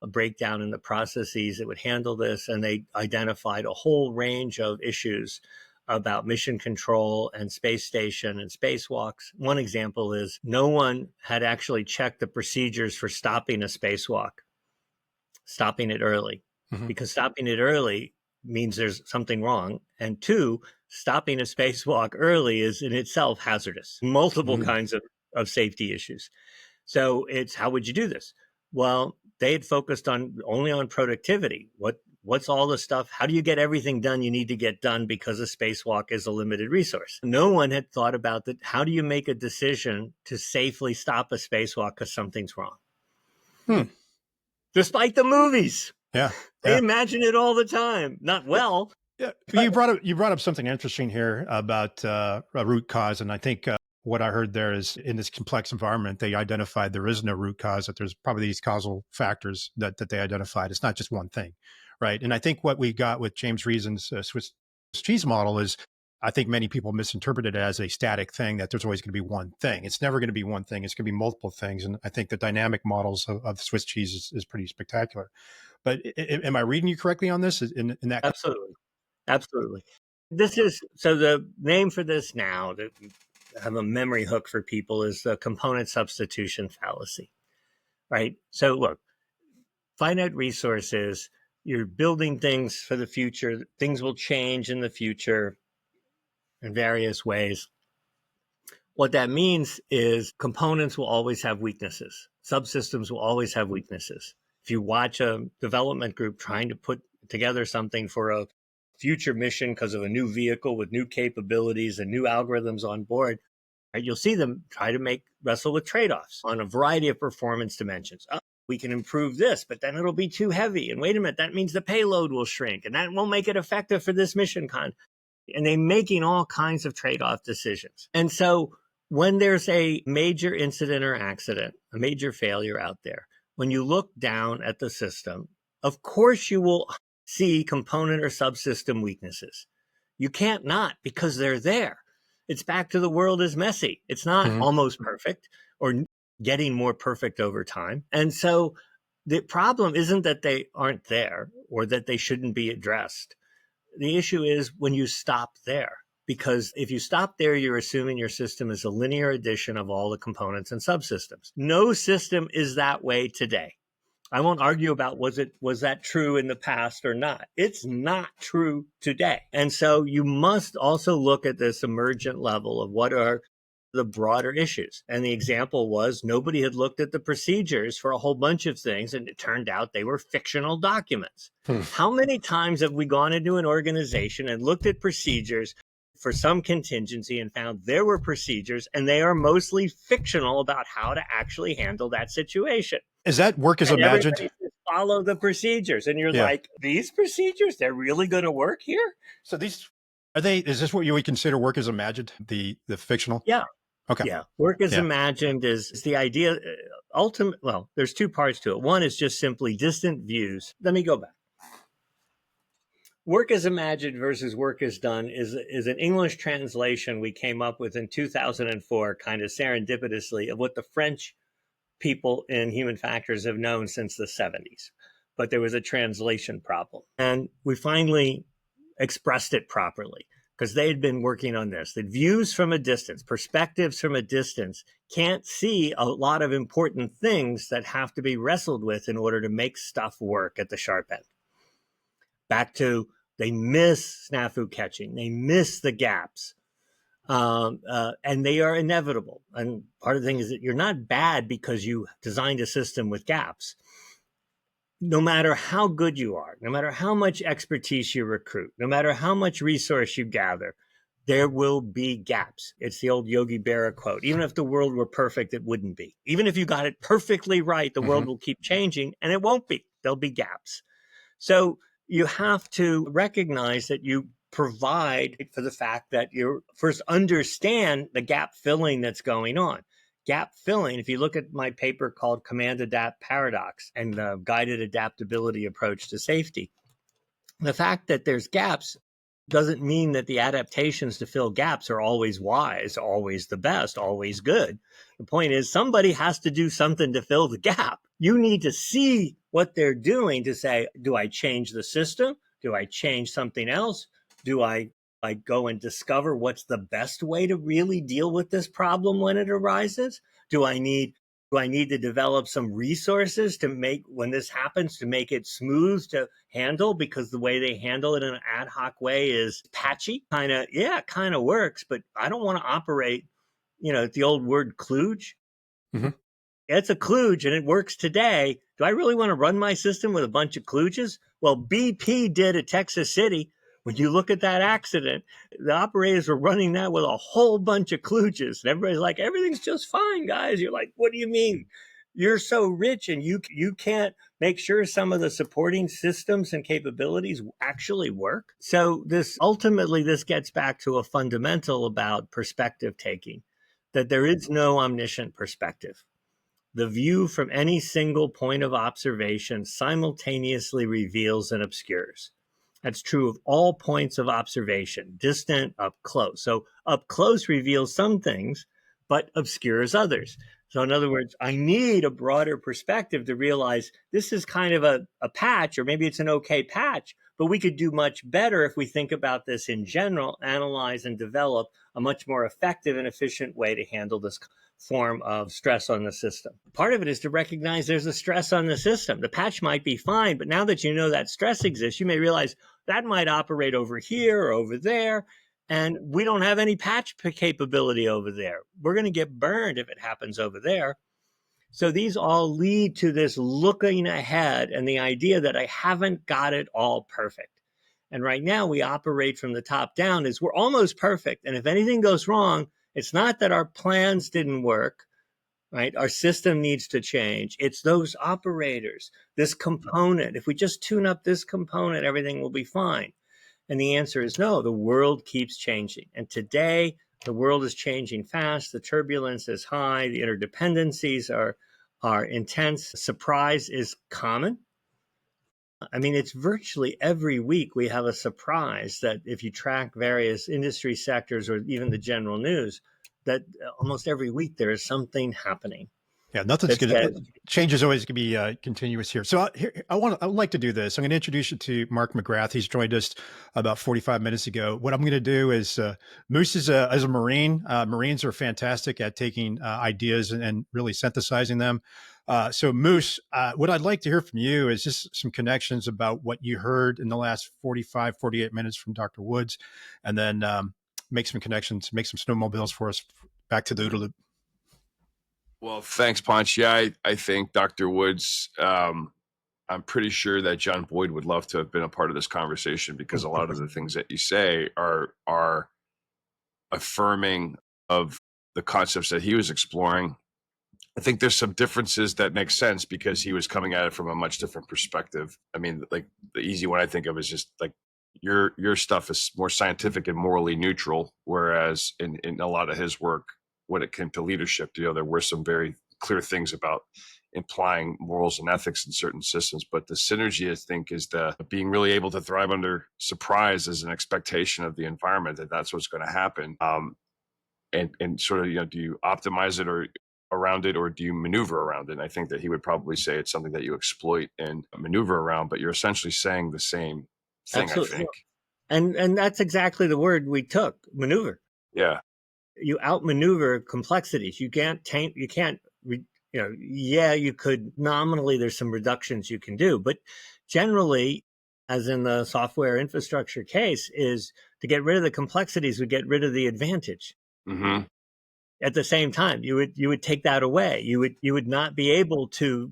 a breakdown in the processes that would handle this, and they identified a whole range of issues about mission control and space station and spacewalks. One example is no one had actually checked the procedures for stopping a spacewalk, stopping it early, because stopping it early means there's something wrong. And two, stopping a spacewalk early is in itself hazardous, multiple kinds of safety issues. So it's, how would you do this? Well, they had focused only on productivity. What's all the stuff? How do you get everything done you need to get done because a spacewalk is a limited resource? No one had thought about that. How do you make a decision to safely stop a spacewalk because something's wrong? Despite the movies. Yeah. They imagine it all the time. Not well. Yeah. You brought up something interesting here about a root cause. And I think what I heard there is in this complex environment, they identified there is no root cause, that there's probably these causal factors that they identified. It's not just one thing, right? And I think what we got with James Reason's Swiss cheese model is, I think many people misinterpret it as a static thing, that there's always going to be one thing. It's never going to be one thing. It's going to be multiple things. And I think the dynamic models of Swiss cheese is pretty spectacular. But am I reading you correctly on this? In that? Absolutely. Absolutely. So the name for this now, that have a memory hook for people, is the component substitution fallacy, right? So look, finite resources, you're building things for the future. Things will change in the future. in various ways. What that means is components will always have weaknesses. Subsystems will always have weaknesses. If you watch a development group trying to put together something for a future mission because of a new vehicle with new capabilities and new algorithms on board, right, you'll see them try to wrestle with trade-offs on a variety of performance dimensions. Oh, we can improve this, but then it'll be too heavy. And wait a minute, that means the payload will shrink, and that won't make it effective for this mission and they're making all kinds of trade-off decisions. And so when there's a major incident or accident, a major failure out there, when you look down at the system, of course you will see component or subsystem weaknesses. You can't not, because they're there. It's back to the world is messy. It's not almost perfect or getting more perfect over time. And so the problem isn't that they aren't there or that they shouldn't be addressed. The issue is when you stop there, because if you stop there, you're assuming your system is a linear addition of all the components and subsystems. No system is that way today. I won't argue about was that true in the past or not. It's not true today. And so you must also look at this emergent level of what are the broader issues. And the example was nobody had looked at the procedures for a whole bunch of things, and it turned out they were fictional documents. How many times have we gone into an organization and looked at procedures for some contingency and found there were procedures and they are mostly fictional about how to actually handle that situation? Is that work as imagined? Everybody says, follow the procedures. And you're like, these procedures, they're really going to work here? So these, is this what you would consider work as imagined, the fictional? Yeah. Okay. Yeah. Work as imagined is the idea. Well, there's two parts to it. One is just simply distant views. Let me go back. Work as imagined versus work as done is an English translation we came up with in 2004, kind of serendipitously, of what the French people in human factors have known since the 70s. But there was a translation problem. And we finally expressed it properly because they had been working on this. That views from a distance, perspectives from a distance, can't see a lot of important things that have to be wrestled with in order to make stuff work at the sharp end. Back to they miss snafu catching. They miss the gaps. And they are inevitable. And part of the thing is that you're not bad because you designed a system with gaps. No matter how good you are, no matter how much expertise you recruit, no matter how much resource you gather, there will be gaps. It's the old Yogi Berra quote. Even if the world were perfect, it wouldn't be. Even if you got it perfectly right, the world will keep changing, and it won't be. There'll be gaps. So you have to recognize that you provide for the fact that you first understand the gap filling that's going on. Gap filling, if you look at my paper called Command Adapt Paradox and the Guided Adaptability Approach to Safety, the fact that there's gaps doesn't mean that the adaptations to fill gaps are always wise, always the best, always good. The point is somebody has to do something to fill the gap. You need to see what they're doing to say, do I change the system? Do I change something else? Do I go and discover what's the best way to really deal with this problem when it arises? Do I need to develop some resources to make, when this happens, to make it smooth to handle, because the way they handle it in an ad hoc way is patchy? It kind of works, but I don't want to operate, the old word kludge. It's a kludge and it works today. Do I really want to run my system with a bunch of kludges? Well, BP did at Texas City. When you look at that accident, the operators were running that with a whole bunch of kludges. And everybody's like, everything's just fine, guys. You're like, what do you mean? You're so rich and you can't make sure some of the supporting systems and capabilities actually work. So this gets back to a fundamental about perspective taking, that there is no omniscient perspective. The view from any single point of observation simultaneously reveals and obscures. That's true of all points of observation, distant, up close. So up close reveals some things, but obscures others. So in other words, I need a broader perspective to realize this is kind of a patch, or maybe it's an okay patch, but we could do much better if we think about this in general, analyze and develop a much more effective and efficient way to handle this form of stress on the system. Part of it is to recognize there's a stress on the system. The patch might be fine, but now that you know that stress exists, you may realize that might operate over here or over there. And we don't have any patch capability over there. We're going to get burned if it happens over there. So these all lead to this looking ahead and the idea that I haven't got it all perfect. And right now we operate from the top down is we're almost perfect. And if anything goes wrong, it's not that our plans didn't work, right? Our system needs to change. It's those operators, this component. If we just tune up this component, everything will be fine. And the answer is no, the world keeps changing. And today, the world is changing fast. The turbulence is high. The interdependencies are intense. Surprise is common. I mean, it's virtually every week we have a surprise that if you track various industry sectors or even the general news, that almost every week there is something happening. Yeah, nothing's going to change is always going to be continuous here. So I would like to do this. I'm going to introduce you to Mark McGrath. He's joined us about 45 minutes ago. What I'm going to do is Moose is a Marine. Marines are fantastic at taking ideas and really synthesizing them. So Moose, what I'd like to hear from you is just some connections about what you heard in the last 45, 48 minutes from Dr. Woods, and then make some connections, make some snowmobiles for us back to the OODA loop. Well, thanks, Ponch. Yeah, I think Dr. Woods, I'm pretty sure that John Boyd would love to have been a part of this conversation because a lot of the things that you say are affirming of the concepts that he was exploring. I think there's some differences that make sense because he was coming at it from a much different perspective. I mean, like the easy one I think of is just like your stuff is more scientific and morally neutral, whereas in a lot of his work, when it came to leadership, there were some very clear things about implying morals and ethics in certain systems. But the synergy, I think, is the being really able to thrive under surprise as an expectation of the environment that that's what's going to happen. And sort of, do you optimize it or around it, or do you maneuver around it? And I think that he would probably say it's something that you exploit and maneuver around, but you're essentially saying the same thing. Absolutely. I think. And that's exactly the word we took, maneuver. Yeah. You outmaneuver complexities. You can't you could nominally, there's some reductions you can do, but generally, as in the software infrastructure case, is to get rid of the complexities would get rid of the advantage. Mm-hmm. At the same time, you would take that away. You would not be able to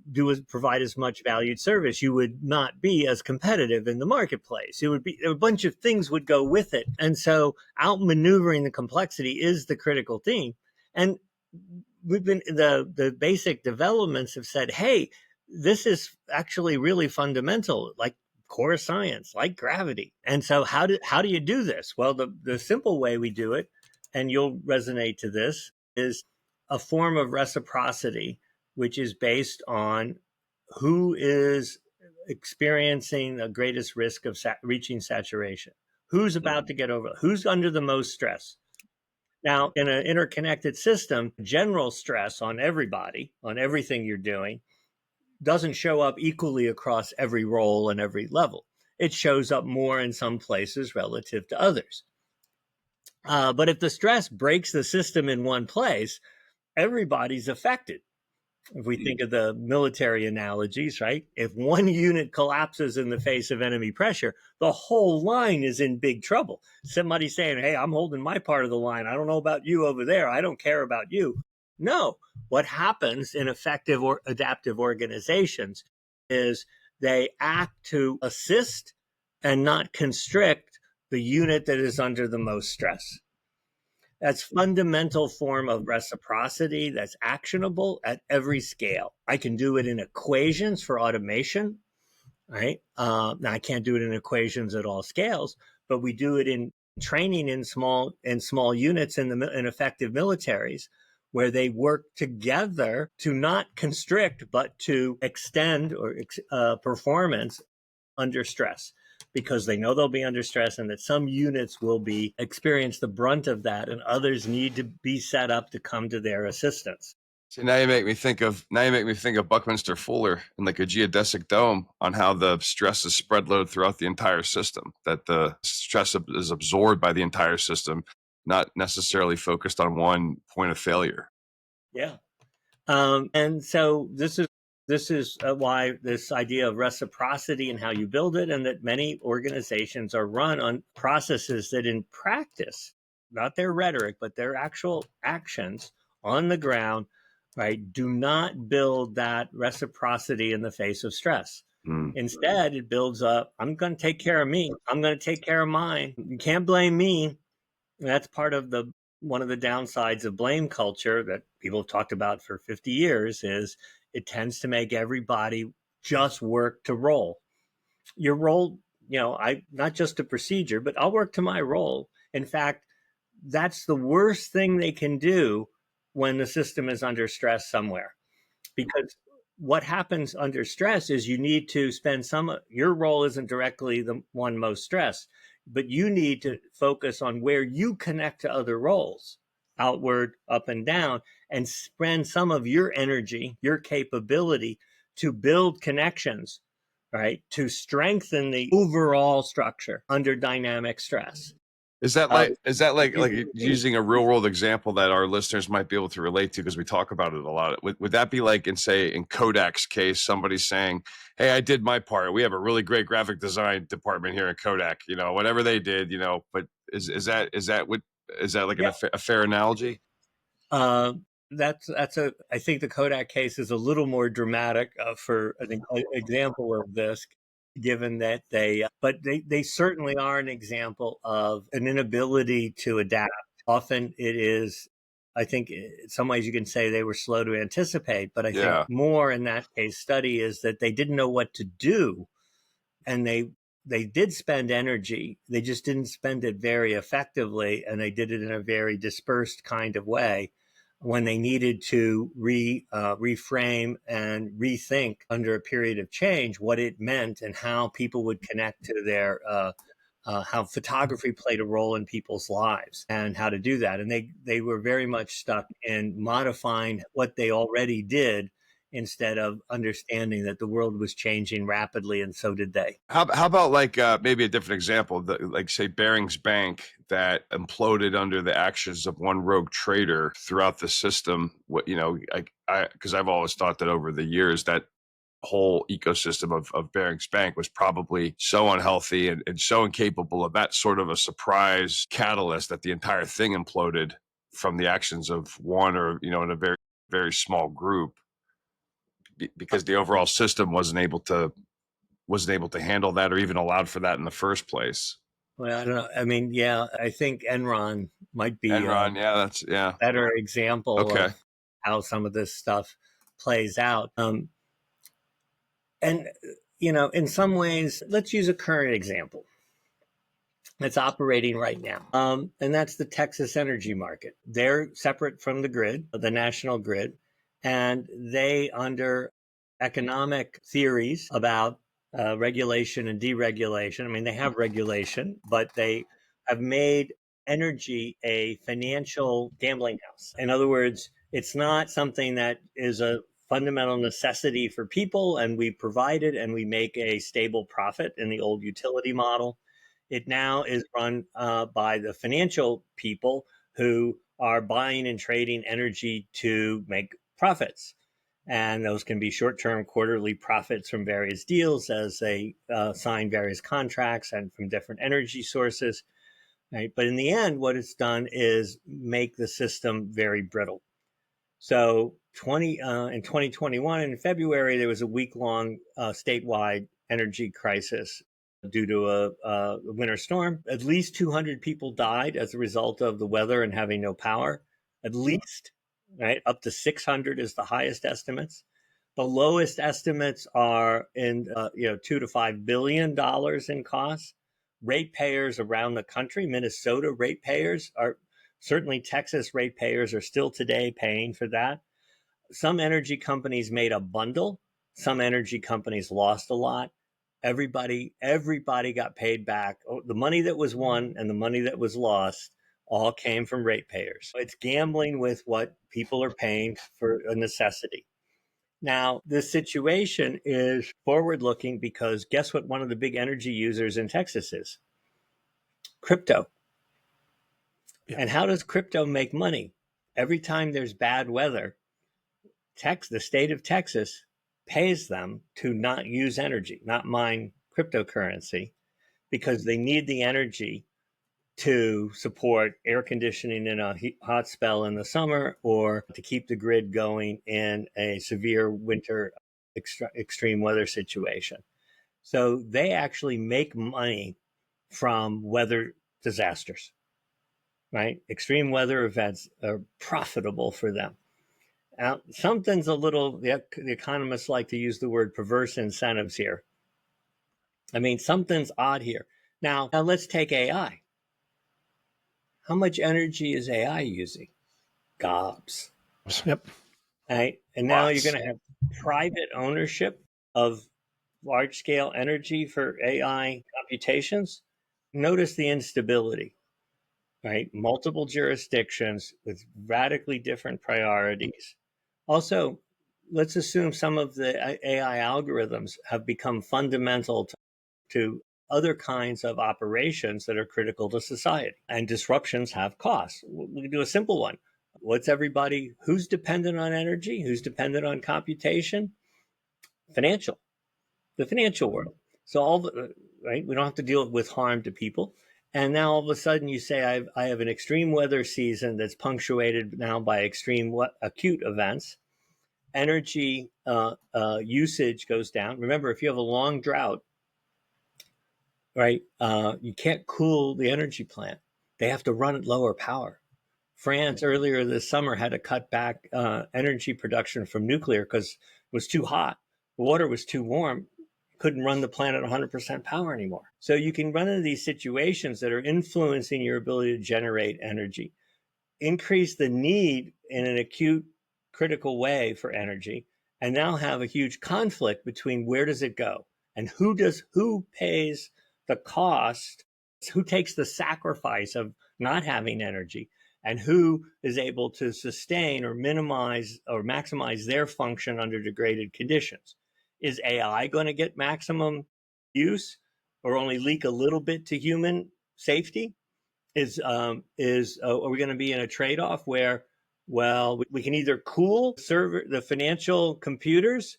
provide as much valued service. You would not be as competitive in the marketplace. It would be a bunch of things would go with it. And so outmaneuvering the complexity is the critical theme. And we've been the basic developments have said, hey, this is actually really fundamental, like core science, like gravity. And so how do you do this? Well, the simple way we do it, and you'll resonate to this, is a form of reciprocity, which is based on who is experiencing the greatest risk of reaching saturation, who's about to get over, who's under the most stress. Now, in an interconnected system, general stress on everybody, on everything you're doing, doesn't show up equally across every role and every level. It shows up more in some places relative to others. But if the stress breaks the system in one place, everybody's affected. If we think of the military analogies, right? If one unit collapses in the face of enemy pressure, the whole line is in big trouble. Somebody saying, hey, I'm holding my part of the line. I don't know about you over there. I don't care about you. No, what happens in effective or adaptive organizations is they act to assist and not constrict the unit that is under the most stress. That's fundamental form of reciprocity that's actionable at every scale. I can do it in equations for automation, right? Now I can't do it in equations at all scales, but we do it in training in small units in effective militaries, where they work together to not constrict, but to extend or performance under stress, because they know they'll be under stress and that some units will experience the brunt of that, and others need to be set up to come to their assistance. So now you make me think of Buckminster Fuller and like a geodesic dome on how the stress is spread load throughout the entire system, that the stress is absorbed by the entire system, not necessarily focused on one point of failure. Yeah. And so this This is why this idea of reciprocity and how you build it, and that many organizations are run on processes that in practice, not their rhetoric, but their actual actions on the ground, right, do not build that reciprocity in the face of stress. Instead, it builds up, I'm going to take care of me. I'm going to take care of mine. You can't blame me. That's part of one of the downsides of blame culture that people have talked about for 50 years is it tends to make everybody just work to roll. Your role, I not just a procedure, but I'll work to my role. In fact, that's the worst thing they can do when the system is under stress somewhere. Because what happens under stress is you need to spend your role isn't directly the one most stressed, but you need to focus on where you connect to other roles, outward, up and down, and spend some of your energy, your capability to build connections, right? To strengthen the overall structure under dynamic stress. Is that like using a real world example that our listeners might be able to relate to, because we talk about it a lot? Would that be like in Kodak's case, somebody saying, "Hey, I did my part. We have a really great graphic design department here in Kodak. Whatever they did, But is that like a fair analogy?" That's I think the Kodak case is a little more dramatic for an example of this, given that they certainly are an example of an inability to adapt. Often it is, I think in some ways you can say they were slow to anticipate, but I think more in that case study is that they didn't know what to do, and they did spend energy. They just didn't spend it very effectively, and they did it in a very dispersed kind of way when they needed to reframe and rethink under a period of change what it meant and how people would connect to their how photography played a role in people's lives and how to do that. And they were very much stuck in modifying what they already did instead of understanding that the world was changing rapidly, and so did they. How about like maybe a different example, like say Bering's bank that imploded under the actions of one rogue trader throughout the system? Because I've always thought that over the years that whole ecosystem of Bering's bank was probably so unhealthy and so incapable of that sort of a surprise catalyst that the entire thing imploded from the actions of one or in a very, very small group, because the overall system wasn't able to handle that or even allowed for that in the first place. Well, I don't know. I mean, yeah, I think Enron might be that's better example of how some of this stuff plays out. And, in some ways, let's use a current example that's operating right now. And that's the Texas energy market. They're separate from the grid, the national grid, and they, under economic theories about regulation and deregulation, I mean, they have regulation, but they have made energy a financial gambling house. In other words, it's not something that is a fundamental necessity for people, and we provide it and we make a stable profit in the old utility model. It now is run by the financial people who are buying and trading energy to make profits. And those can be short-term quarterly profits from various deals as they sign various contracts and from different energy sources. Right? But in the end, what it's done is make the system very brittle. So in 2021, in February, there was a week-long statewide energy crisis due to a winter storm. At least 200 people died as a result of the weather and having no power. At least, right? Up to 600 is the highest estimates. The lowest estimates are in $2 to $5 billion in costs. Ratepayers around the country, Minnesota ratepayers are certainly, Texas ratepayers are still today paying for that. Some energy companies made a bundle. Some energy companies lost a lot. Everybody got paid back. The money that was won and the money that was lost all came from ratepayers. It's gambling with what people are paying for a necessity. Now, this situation is forward-looking because guess what one of the big energy users in Texas is? Crypto. Yeah. And how does crypto make money? Every time there's bad weather, the state of Texas pays them to not use energy, not mine cryptocurrency, because they need the energy to support air conditioning in a hot spell in the summer, or to keep the grid going in a severe winter extreme weather situation. So they actually make money from weather disasters, right? Extreme weather events are profitable for them. Now, something's a little, the economists like to use the word perverse incentives here. I mean, something's odd here. Now let's take AI. How much energy is AI using? Gobs. Yep. Right? And now you're Lots. going to have private ownership of large scale energy for AI computations. Notice the instability, right? Multiple jurisdictions with radically different priorities. Also, let's assume some of the AI algorithms have become fundamental to other kinds of operations that are critical to society. And disruptions have costs. We can do a simple one. Who's dependent on energy? Who's dependent on computation? The financial world. So right, we don't have to deal with harm to people. And now all of a sudden you say, I have an extreme weather season that's punctuated now by extreme acute events. Energy usage goes down. Remember, if you have a long drought, right, you can't cool the energy plant. They have to run at lower power. France earlier this summer had to cut back energy production from nuclear because it was too hot. The water was too warm. Couldn't run the plant at 100% power anymore. So you can run into these situations that are influencing your ability to generate energy, increase the need in an acute, critical way for energy, and now have a huge conflict between where does it go and who pays the cost, who takes the sacrifice of not having energy, and who is able to sustain or minimize or maximize their function under degraded conditions. Is AI going to get maximum use or only leak a little bit to human safety? Are we going to be in a trade-off where, well, we can either cool the financial computers,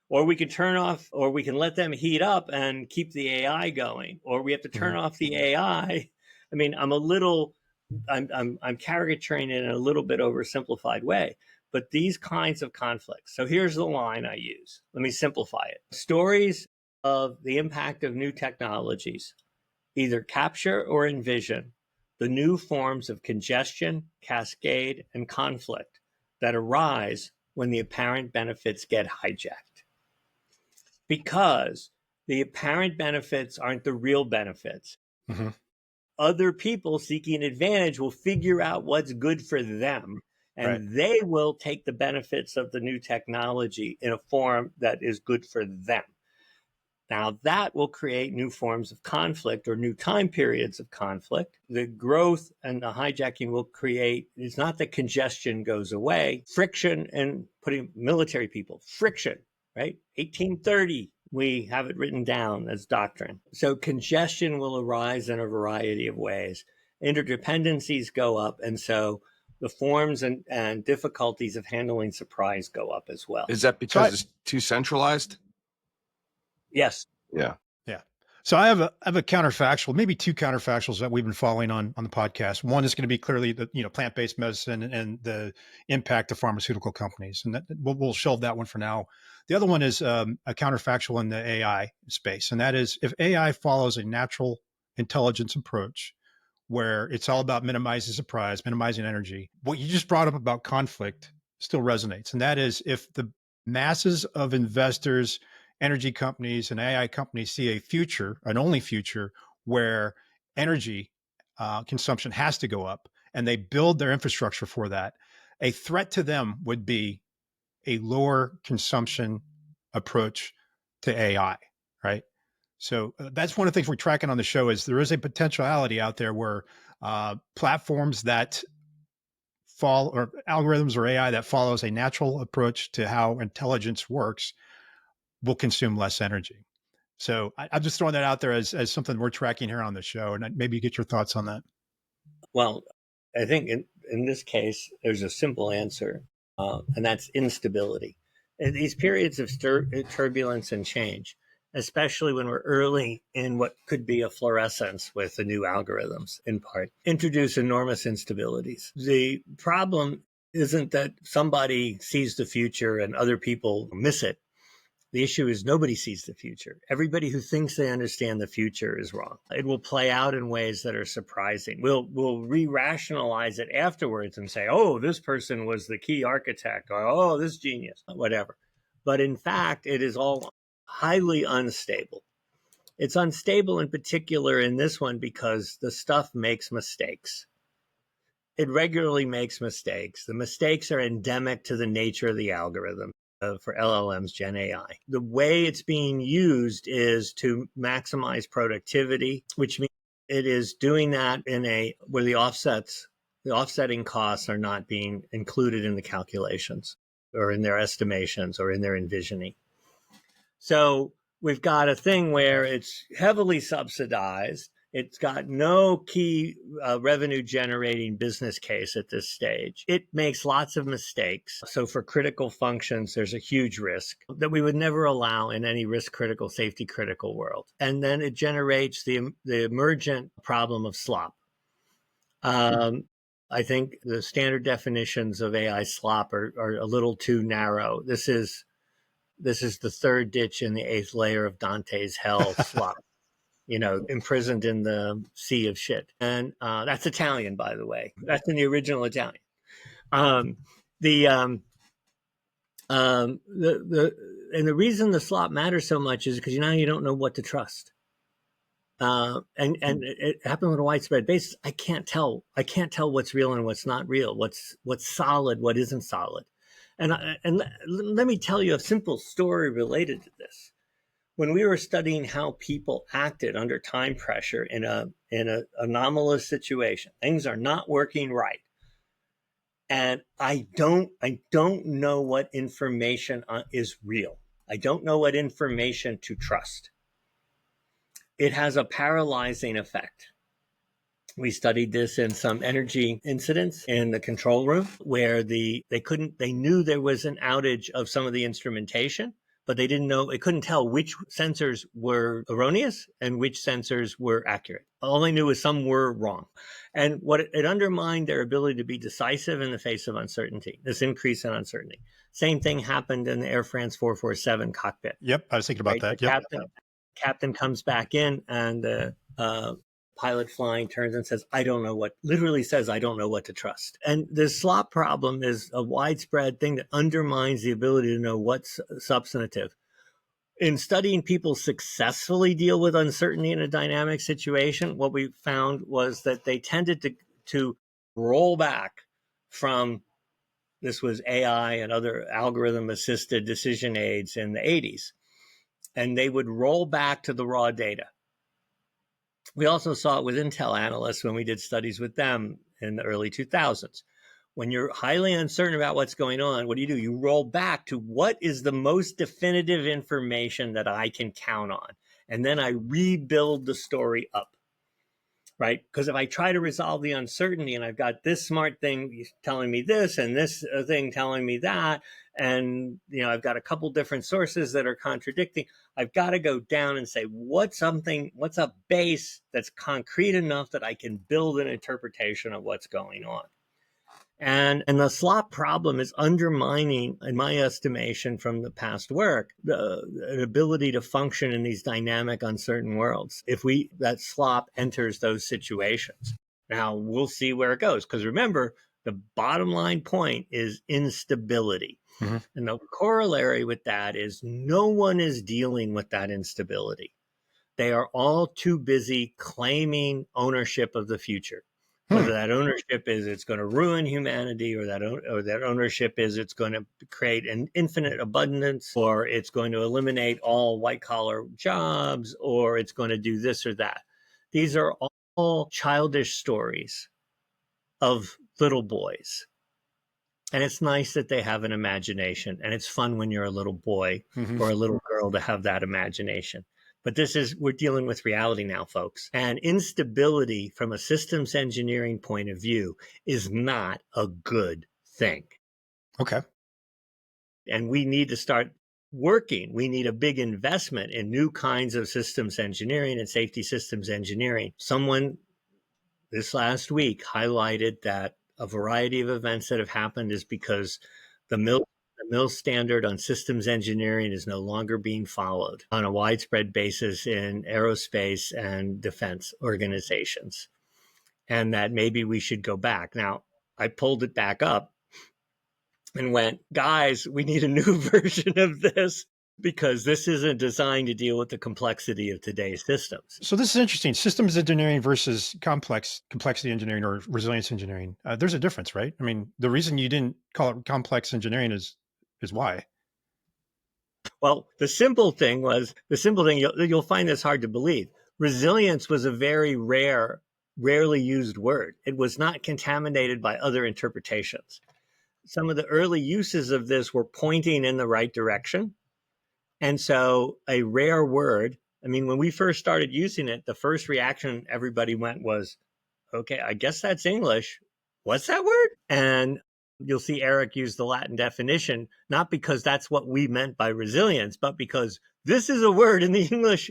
or we can turn off, or we can let them heat up and keep the AI going, or we have to turn off the AI. I mean, I'm caricaturing it in a little bit oversimplified way, but these kinds of conflicts. So here's the line I use. Let me simplify it. Stories of the impact of new technologies either capture or envision the new forms of congestion, cascade, and conflict that arise when the apparent benefits get hijacked. Because the apparent benefits aren't the real benefits. Mm-hmm. Other people seeking advantage will figure out what's good for them, and they will take the benefits of the new technology in a form that is good for them. Now, that will create new forms of conflict or new time periods of conflict. The growth and the hijacking will create, it's not that congestion goes away, friction, and putting military people, friction, right? 1830, we have it written down as doctrine. So congestion will arise in a variety of ways. Interdependencies go up, and so the forms and difficulties of handling surprise go up as well. Is that because it's too centralized? Yes. Yeah. Yeah. So I have a counterfactual, maybe two counterfactuals that we've been following on the podcast. One is going to be clearly the plant-based medicine and the impact of pharmaceutical companies, and that we'll shelve that one for now. The other one is a counterfactual in the AI space, and that is if AI follows a natural intelligence approach, where it's all about minimizing surprise, minimizing energy. What you just brought up about conflict still resonates, and that is if the masses of investors, energy companies, and AI companies see a future, an only future, where energy consumption has to go up, and they build their infrastructure for that, a threat to them would be a lower consumption approach to AI, right? So that's one of the things we're tracking on the show is there is a potentiality out there where platforms that fall or algorithms or AI that follows a natural approach to how intelligence works will consume less energy. So I'm just throwing that out there as something we're tracking here on the show, and maybe you get your thoughts on that. Well, I think in this case, there's a simple answer, and that's instability. these periods of turbulence and change, especially when we're early in what could be a fluorescence with the new algorithms, in part, introduce enormous instabilities. The problem isn't that somebody sees the future and other people miss it. The issue is nobody sees the future. Everybody who thinks they understand the future is wrong. It will play out in ways that are surprising. We'll re-rationalize it afterwards and say, oh, this person was the key architect, or oh, this genius, whatever. But in fact, it is all highly unstable. It's unstable in particular in this one because the stuff makes mistakes. It regularly makes mistakes. The mistakes are endemic to the nature of the algorithm. For LLMs, Gen AI. The way it's being used is to maximize productivity, which means it is doing that in a where the offsetting costs are not being included in the calculations or in their estimations or in their envisioning. So we've got a thing where it's heavily subsidized. It's got no key revenue generating business case at this stage. It makes lots of mistakes. So for critical functions, there's a huge risk that we would never allow in any risk critical, safety critical world. And then it generates the emergent problem of slop. I think the standard definitions of AI slop are a little too narrow. This is the third ditch in the eighth layer of Dante's hell slop. Imprisoned in the sea of shit. And that's Italian, by the way. That's in the original Italian. And the reason the slop matters so much is because you don't know what to trust. And it happened on a widespread basis. I can't tell what's real and what's not real. What's solid, what isn't solid. And let me tell you a simple story related to this. When we were studying how people acted under time pressure in an anomalous situation, things are not working right, and I don't know what information is real. I don't know what information to trust. It has a paralyzing effect. We studied this in some energy incidents in the control room where they knew there was an outage of some of the instrumentation, but they couldn't tell which sensors were erroneous and which sensors were accurate. All they knew was some were wrong. And it undermined their ability to be decisive in the face of uncertainty, this increase in uncertainty. Same thing happened in the Air France 447 cockpit. Yep, I was thinking about that. Yep. Captain comes back in and the pilot flying turns and says, literally says, I don't know what to trust. And the slop problem is a widespread thing that undermines the ability to know what's substantive. In studying people successfully deal with uncertainty in a dynamic situation, what we found was that they tended to roll back from, this was AI and other algorithm-assisted decision aids in the 80s, and they would roll back to the raw data. We also saw it with Intel analysts when we did studies with them in the early 2000s. When you're highly uncertain about what's going on, what do? You roll back to what is the most definitive information that I can count on. And then I rebuild the story up, right? Because if I try to resolve the uncertainty and I've got this smart thing telling me this and this thing telling me that, and I've got a couple different sources that are contradicting, I've got to go down and say, what's a base that's concrete enough that I can build an interpretation of what's going on. And the slop problem is undermining, in my estimation from the past work, the ability to function in these dynamic, uncertain worlds. If that slop enters those situations. Now, we'll see where it goes. Because remember, the bottom line point is instability. Mm-hmm. And the corollary with that is no one is dealing with that instability. They are all too busy claiming ownership of the future. Whether that ownership is it's going to ruin humanity, or that ownership is it's going to create an infinite abundance, or it's going to eliminate all white-collar jobs, or it's going to do this or that. These are all childish stories of little boys. And it's nice that they have an imagination, and it's fun when you're a little boy or a little girl to have that imagination. But we're dealing with reality now, folks. And instability from a systems engineering point of view is not a good thing. Okay. And we need to start working. We need a big investment in new kinds of systems engineering and safety systems engineering. Someone this last week highlighted that a variety of events that have happened is because the mill standard on systems engineering is no longer being followed on a widespread basis in aerospace and defense organizations, and that maybe we should go back. Now, I pulled it back up and went, guys, we need a new version of this because this isn't designed to deal with the complexity of today's systems. So this is interesting. Systems engineering versus complexity engineering or resilience engineering. There's a difference, right? I mean, the reason you didn't call it complex engineering is why? Well, the simple thing, you'll find this hard to believe. Resilience was a very rarely used word. It was not contaminated by other interpretations. Some of the early uses of this were pointing in the right direction. And so a rare word, I mean, when we first started using it, the first reaction everybody went was, okay, I guess that's English. What's that word? And you'll see Eric use the Latin definition, not because that's what we meant by resilience, but because this is a word in the English,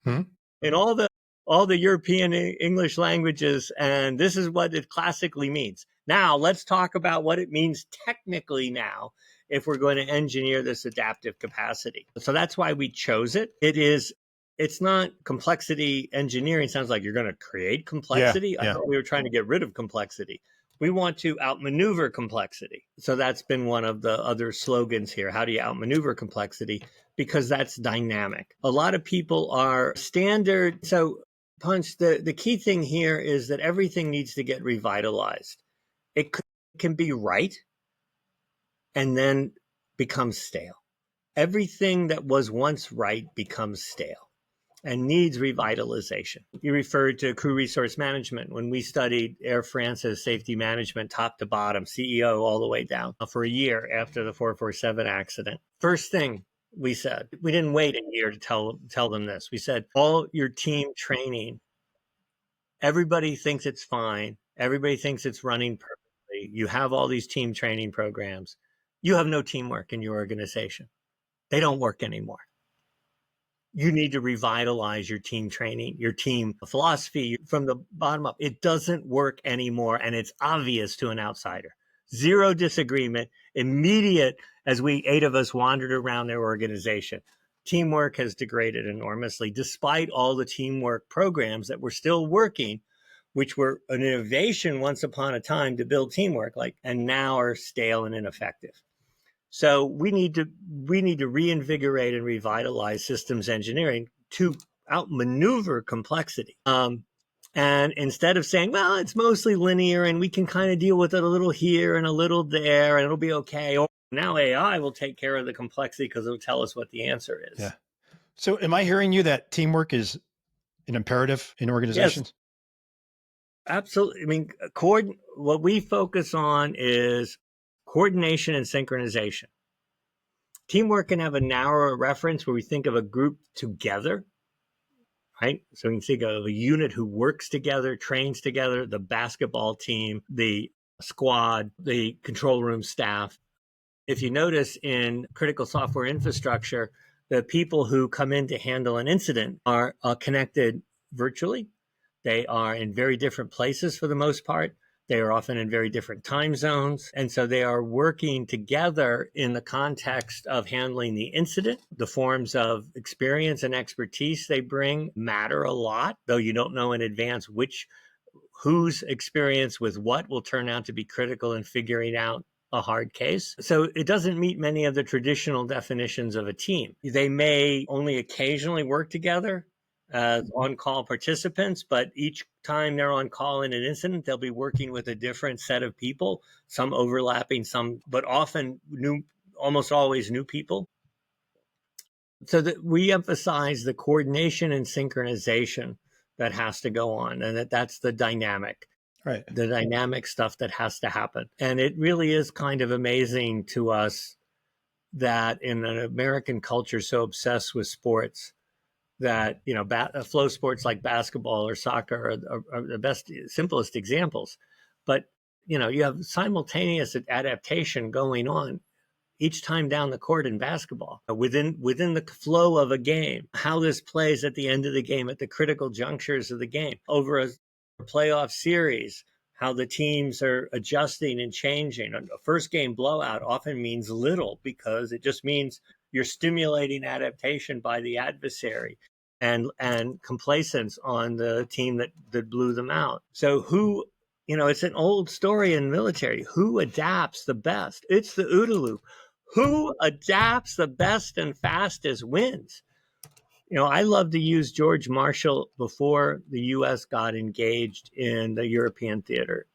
in all the European English languages, and this is what it classically means. Now, let's talk about what it means technically now if we're going to engineer this adaptive capacity. So that's why we chose it. It's not complexity engineering. Sounds like you're going to create complexity. Yeah. I thought we were trying to get rid of complexity. We want to outmaneuver complexity. So that's been one of the other slogans here. How do you outmaneuver complexity? Because that's dynamic. A lot of people are standard. So Punch, the key thing here is that everything needs to get revitalized. It can be right and then becomes stale. Everything that was once right becomes stale and needs revitalization. You referred to crew resource management. When we studied Air France's safety management, top to bottom, CEO all the way down, for a year after the 447 accident, first thing we said, we didn't wait a year to tell them this. We said, all your team training, everybody thinks it's fine. Everybody thinks it's running perfectly. You have all these team training programs. You have no teamwork in your organization. They don't work anymore. You need to revitalize your team training, your team philosophy from the bottom up. It doesn't work anymore, and it's obvious to an outsider. Zero disagreement, immediate, as we 8 of us wandered around their organization. Teamwork has degraded enormously, despite all the teamwork programs that were still working, which were an innovation once upon a time to build teamwork, and now are stale and ineffective. So we need to reinvigorate and revitalize systems engineering to outmaneuver complexity. And instead of saying, well, it's mostly linear and we can kind of deal with it a little here and a little there and it'll be okay. Or now AI will take care of the complexity because it'll tell us what the answer is. Yeah. So am I hearing you that teamwork is an imperative in organizations? Yes, absolutely. I mean, what we focus on is coordination and synchronization. Teamwork can have a narrower reference where we think of a group together, right? So we can think of a unit who works together, trains together, the basketball team, the squad, the control room staff. If you notice in critical software infrastructure, the people who come in to handle an incident are connected virtually. They are in very different places for the most part. They are often in very different time zones. And so they are working together in the context of handling the incident. The forms of experience and expertise they bring matter a lot, though you don't know in advance whose experience with what will turn out to be critical in figuring out a hard case. So it doesn't meet many of the traditional definitions of a team. They may only occasionally work together as on-call participants, but each time they're on call in an incident, they'll be working with a different set of people, some overlapping, some, but often new, almost always new people. So that we emphasize the coordination and synchronization that has to go on, and that's the dynamic. Right. The dynamic stuff that has to happen. And it really is kind of amazing to us that in an American culture so obsessed with sports, that flow sports like basketball or soccer are the best, simplest examples. But you have simultaneous adaptation going on each time down the court in basketball, within the flow of a game, how this plays at the end of the game, at the critical junctures of the game, over a playoff series, how the teams are adjusting and changing. A first game blowout often means little because it just means you're stimulating adaptation by the adversary and complacence on the team that blew them out. So who, it's an old story in military. Who adapts the best? It's the OODA loop. Who adapts the best and fastest wins. I love to use George Marshall before the U.S. got engaged in the European theater.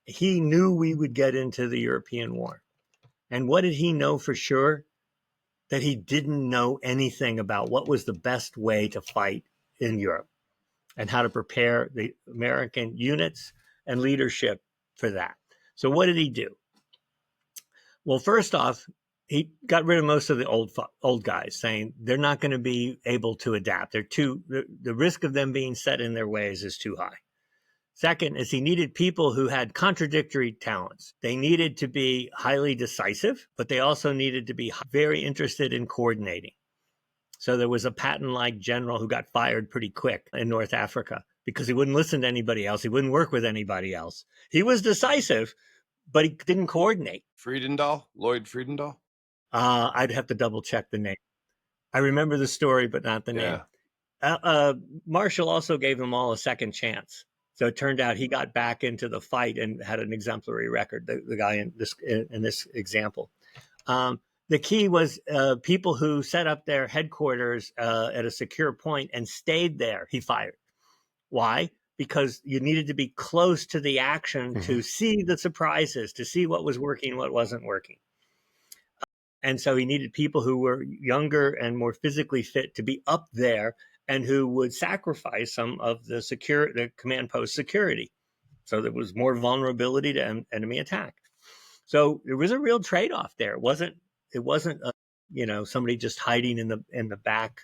He knew we would get into the European War. And what did he know for sure? That he didn't know anything about what was the best way to fight in Europe and how to prepare the American units and leadership for that. So what did he do? Well, first off, he got rid of most of the old guys, saying they're not going to be able to adapt. The risk of them being set in their ways is too high. Second is he needed people who had contradictory talents. They needed to be highly decisive, but they also needed to be very interested in coordinating. So there was a Patton-like general who got fired pretty quick in North Africa because he wouldn't listen to anybody else. He wouldn't work with anybody else. He was decisive, but he didn't coordinate. Lloyd Friedendahl? I'd have to double check the name. I remember the story, but not the name. Marshall also gave them all a second chance. So it turned out he got back into the fight and had an exemplary record, the guy in this example. The key was people who set up their headquarters at a secure point and stayed there, he fired. Why? Because you needed to be close to the action to see the surprises, to see what was working, what wasn't working. And so he needed people who were younger and more physically fit to be up there and who would sacrifice some of the command post security. So there was more vulnerability to enemy attack. So there was a real trade-off there. It wasn't somebody just hiding in the back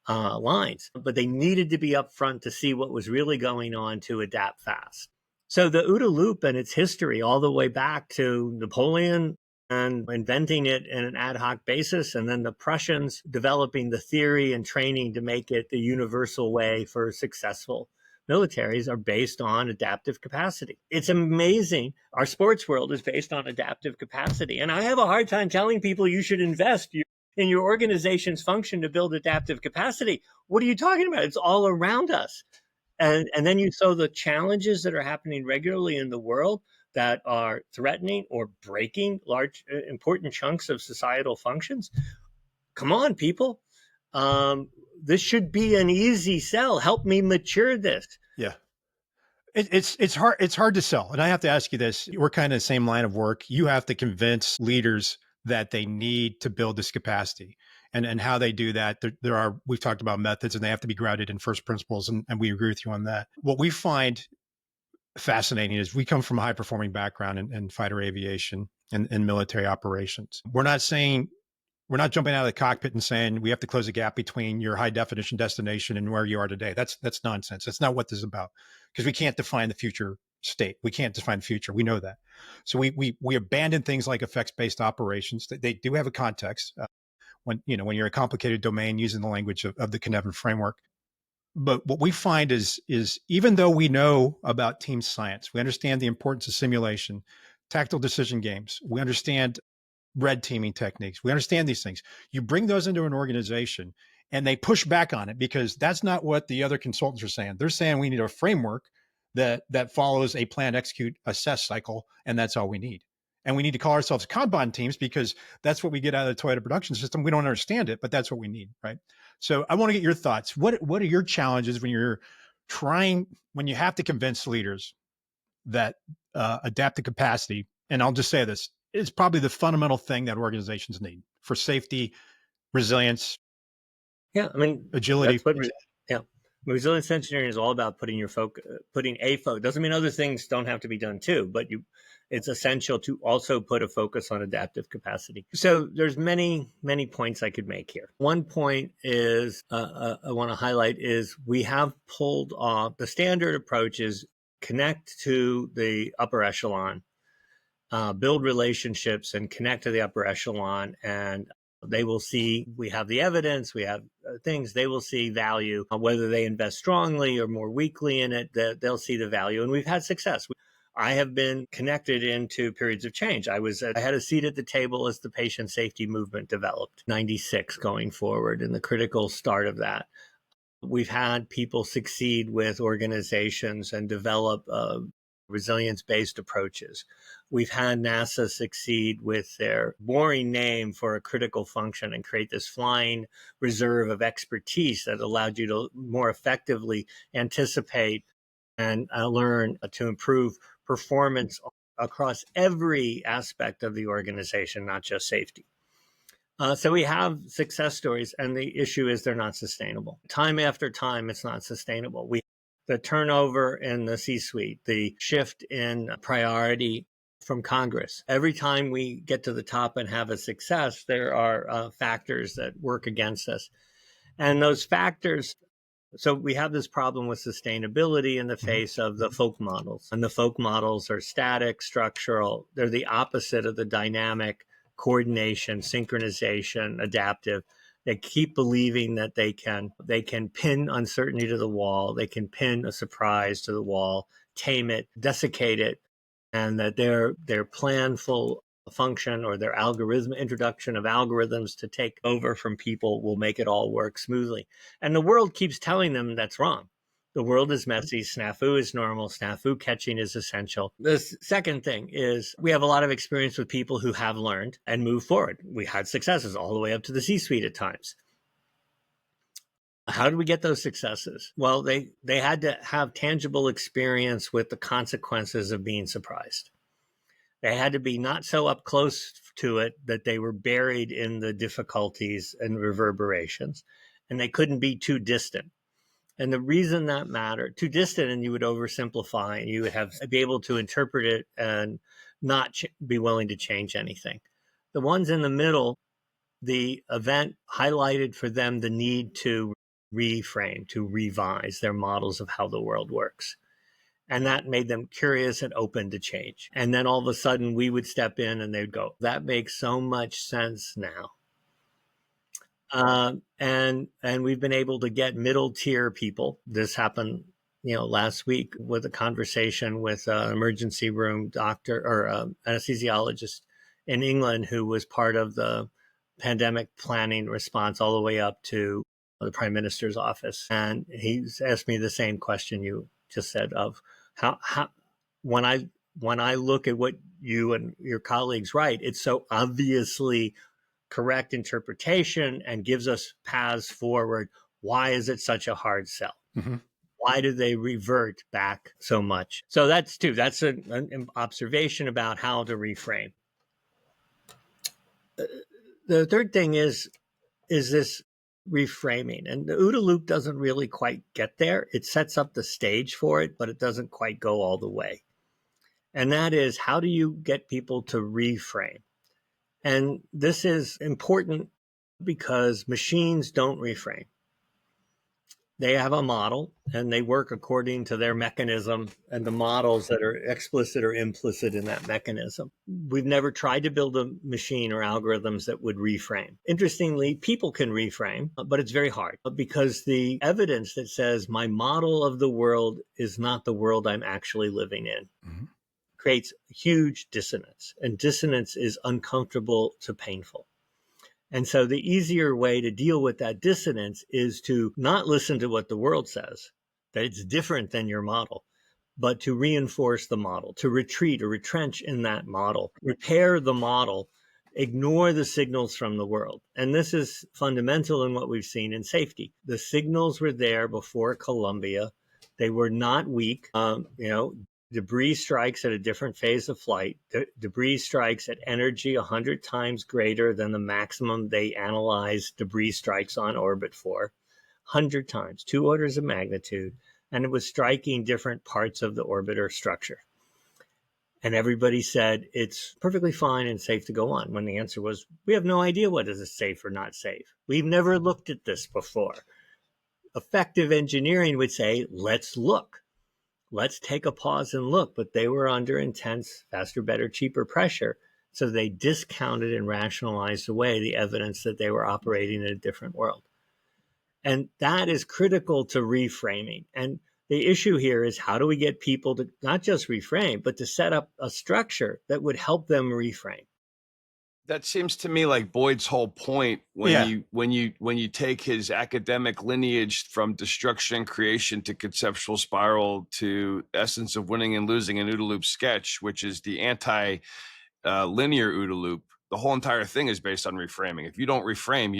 lines, but they needed to be up front to see what was really going on to adapt fast. So the OODA loop and its history all the way back to Napoleon and inventing it in an ad hoc basis, and then the Prussians developing the theory and training to make it the universal way for successful militaries, are based on adaptive capacity. It's amazing. Our sports world is based on adaptive capacity. And I have a hard time telling people you should invest in your organization's function to build adaptive capacity. What are you talking about? It's all around us. And then you saw the challenges that are happening regularly in the world that are threatening or breaking large, important chunks of societal functions. Come on, people. This should be an easy sell. Help me mature this. Yeah. It's hard. It's hard to sell. And I have to ask you this. We're kind of the same line of work. You have to convince leaders that they need to build this capacity. And how they do that, we've talked about methods, and they have to be grounded in first principles. And we agree with you on that. What we find fascinating is we come from a high performing background in fighter aviation and military operations. We're not jumping out of the cockpit and saying we have to close the gap between your high definition destination and where you are today. That's nonsense. That's not what this is about, because we can't define the future state. We can't define the future. We know that. So we abandon things like effects-based operations. They do have a context when you're a complicated domain using the language of the Kinetic framework. But what we find is even though we know about team science, we understand the importance of simulation, tactical decision games, we understand red teaming techniques, we understand these things. You bring those into an organization and they push back on it because that's not what the other consultants are saying. They're saying we need a framework that follows a plan, execute, assess cycle, and that's all we need. And we need to call ourselves Kanban teams because that's what we get out of the Toyota production system. We don't understand it, but that's what we need, right? So I want to get your thoughts. What are your challenges when you have to convince leaders that adaptive capacity, and I'll just say this, is probably the fundamental thing that organizations need for safety, resilience, agility. Resilience engineering is all about putting a focus. Doesn't mean other things don't have to be done too, but it's essential to also put a focus on adaptive capacity. So there's many, many points I could make here. One point is I want to highlight is we have pulled off the standard approach is connect to the upper echelon build relationships and connect to the upper echelon, and they will see we have the evidence, we have things, they will see value, whether they invest strongly or more weakly in it, they'll see the value. And we've had success. I have been connected into periods of change. I had a seat at the table as the patient safety movement developed, 96 going forward, and the critical start of that. We've had people succeed with organizations and develop resilience-based approaches. We've had NASA succeed with their boring name for a critical function and create this flying reserve of expertise that allowed you to more effectively anticipate and learn to improve performance across every aspect of the organization, not just safety. So we have success stories, and the issue is they're not sustainable. Time after time, it's not sustainable. The turnover in the C-suite, the shift in priority from Congress. Every time we get to the top and have a success, there are factors that work against us. And those factors, so we have this problem with sustainability in the face of the folk models. And the folk models are static, structural. They're the opposite of the dynamic, coordination, synchronization, adaptive. They keep believing that they can pin uncertainty to the wall, they can pin a surprise to the wall, tame it, desiccate it, and that their planful function or their introduction of algorithms to take over from people will make it all work smoothly. And the world keeps telling them that's wrong. The world is messy. Snafu is normal. Snafu catching is essential. The second thing is we have a lot of experience with people who have learned and moved forward. We had successes all the way up to the C-suite at times. How did we get those successes? Well, they had to have tangible experience with the consequences of being surprised. They had to be not so up close to it that they were buried in the difficulties and reverberations, and they couldn't be too distant. And the reason that mattered, too distant, and you would oversimplify, and you would be able to interpret it and not be willing to change anything. The ones in the middle, the event highlighted for them the need to reframe, to revise their models of how the world works. And that made them curious and open to change. And then all of a sudden we would step in and they'd go, that makes so much sense now. And we've been able to get middle tier people. This happened, last week with a conversation with an emergency room doctor or anesthesiologist in England who was part of the pandemic planning response all the way up to the Prime Minister's office. And he's asked me the same question you just said of how when I look at what you and your colleagues write, it's so obviously correct interpretation and gives us paths forward. Why is it such a hard sell? Mm-hmm. Why do they revert back so much? So that's an observation about how to reframe. The third thing is this reframing, and the OODA loop doesn't really quite get there. It sets up the stage for it, but it doesn't quite go all the way. And that is, how do you get people to reframe? And this is important because machines don't reframe. They have a model and they work according to their mechanism and the models that are explicit or implicit in that mechanism. We've never tried to build a machine or algorithms that would reframe. Interestingly, people can reframe, but it's very hard because the evidence that says my model of the world is not the world I'm actually living in creates huge dissonance, and dissonance is uncomfortable to painful. And so the easier way to deal with that dissonance is to not listen to what the world says, that it's different than your model, but to reinforce the model, to retreat or retrench in that model, repair the model, ignore the signals from the world. And this is fundamental in what we've seen in safety. The signals were there before Columbia. They were not weak. Debris strikes at a different phase of flight. Debris strikes at energy 100 times greater than the maximum they analyzed debris strikes on orbit for. 100 times, 2 orders of magnitude. And it was striking different parts of the orbiter structure. And everybody said it's perfectly fine and safe to go on, when the answer was, we have no idea what is safe or not safe. We've never looked at this before. Effective engineering would say, let's look. let's take a pause and look. But they were under intense, faster, better, cheaper pressure. So they discounted and rationalized away the evidence that they were operating in a different world. And that is critical to reframing. And the issue here is, how do we get people to not just reframe, but to set up a structure that would help them reframe? That seems to me like Boyd's whole point when you take his academic lineage from destruction and creation to conceptual spiral to essence of winning and losing an OODA loop sketch, which is the anti linear OODA loop. The whole entire thing is based on reframing. If you don't reframe,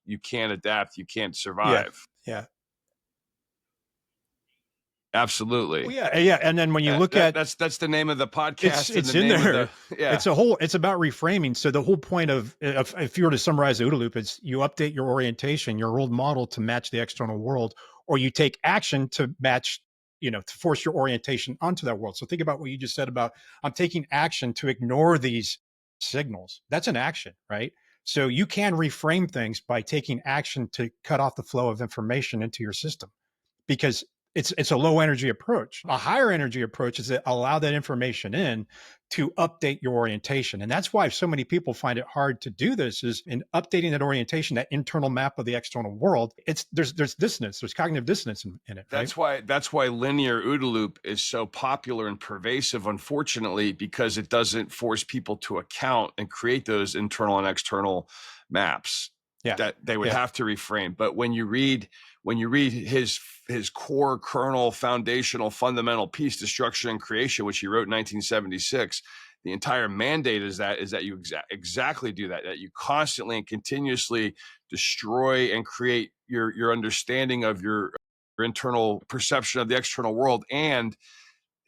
you can't adapt, you can't survive. Yeah. Absolutely. Well, yeah. And then when you look at that's the name of the podcast. It's in there. It's about reframing. So the whole point of if you were to summarize the OODA loop, it's you update your orientation, your old model to match the external world, or you take action to match, to force your orientation onto that world. So think about what you just said about, I'm taking action to ignore these signals. That's an action, right? So you can reframe things by taking action to cut off the flow of information into your system, because it's a low energy approach. A higher energy approach is to allow that information in to update your orientation. And that's why so many people find it hard to do this, is in updating that orientation, that internal map of the external world. There's dissonance, there's cognitive dissonance in it. That's why linear OODA loop is so popular and pervasive, unfortunately, because it doesn't force people to account and create those internal and external maps that they would have to reframe. But when you read his core kernel foundational fundamental piece, Destruction and Creation, which he wrote in 1976, the entire mandate is that you exactly do that you constantly and continuously destroy and create your understanding of your internal perception of the external world. And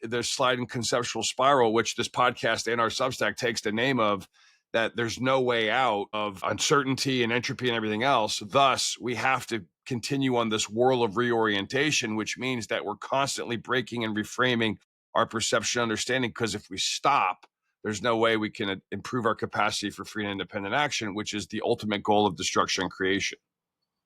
the sliding conceptual spiral, which this podcast and our Substack takes the name of, that there's no way out of uncertainty and entropy and everything else. Thus, we have to continue on this whirl of reorientation, which means that we're constantly breaking and reframing our perception and understanding, because if we stop, there's no way we can improve our capacity for free and independent action, which is the ultimate goal of destruction and creation.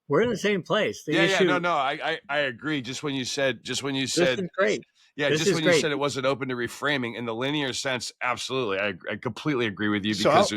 We're in the same place. I agree. Just when you said, this is great. Yeah, just when you said it wasn't open to reframing in the linear sense, absolutely. I completely agree with you, because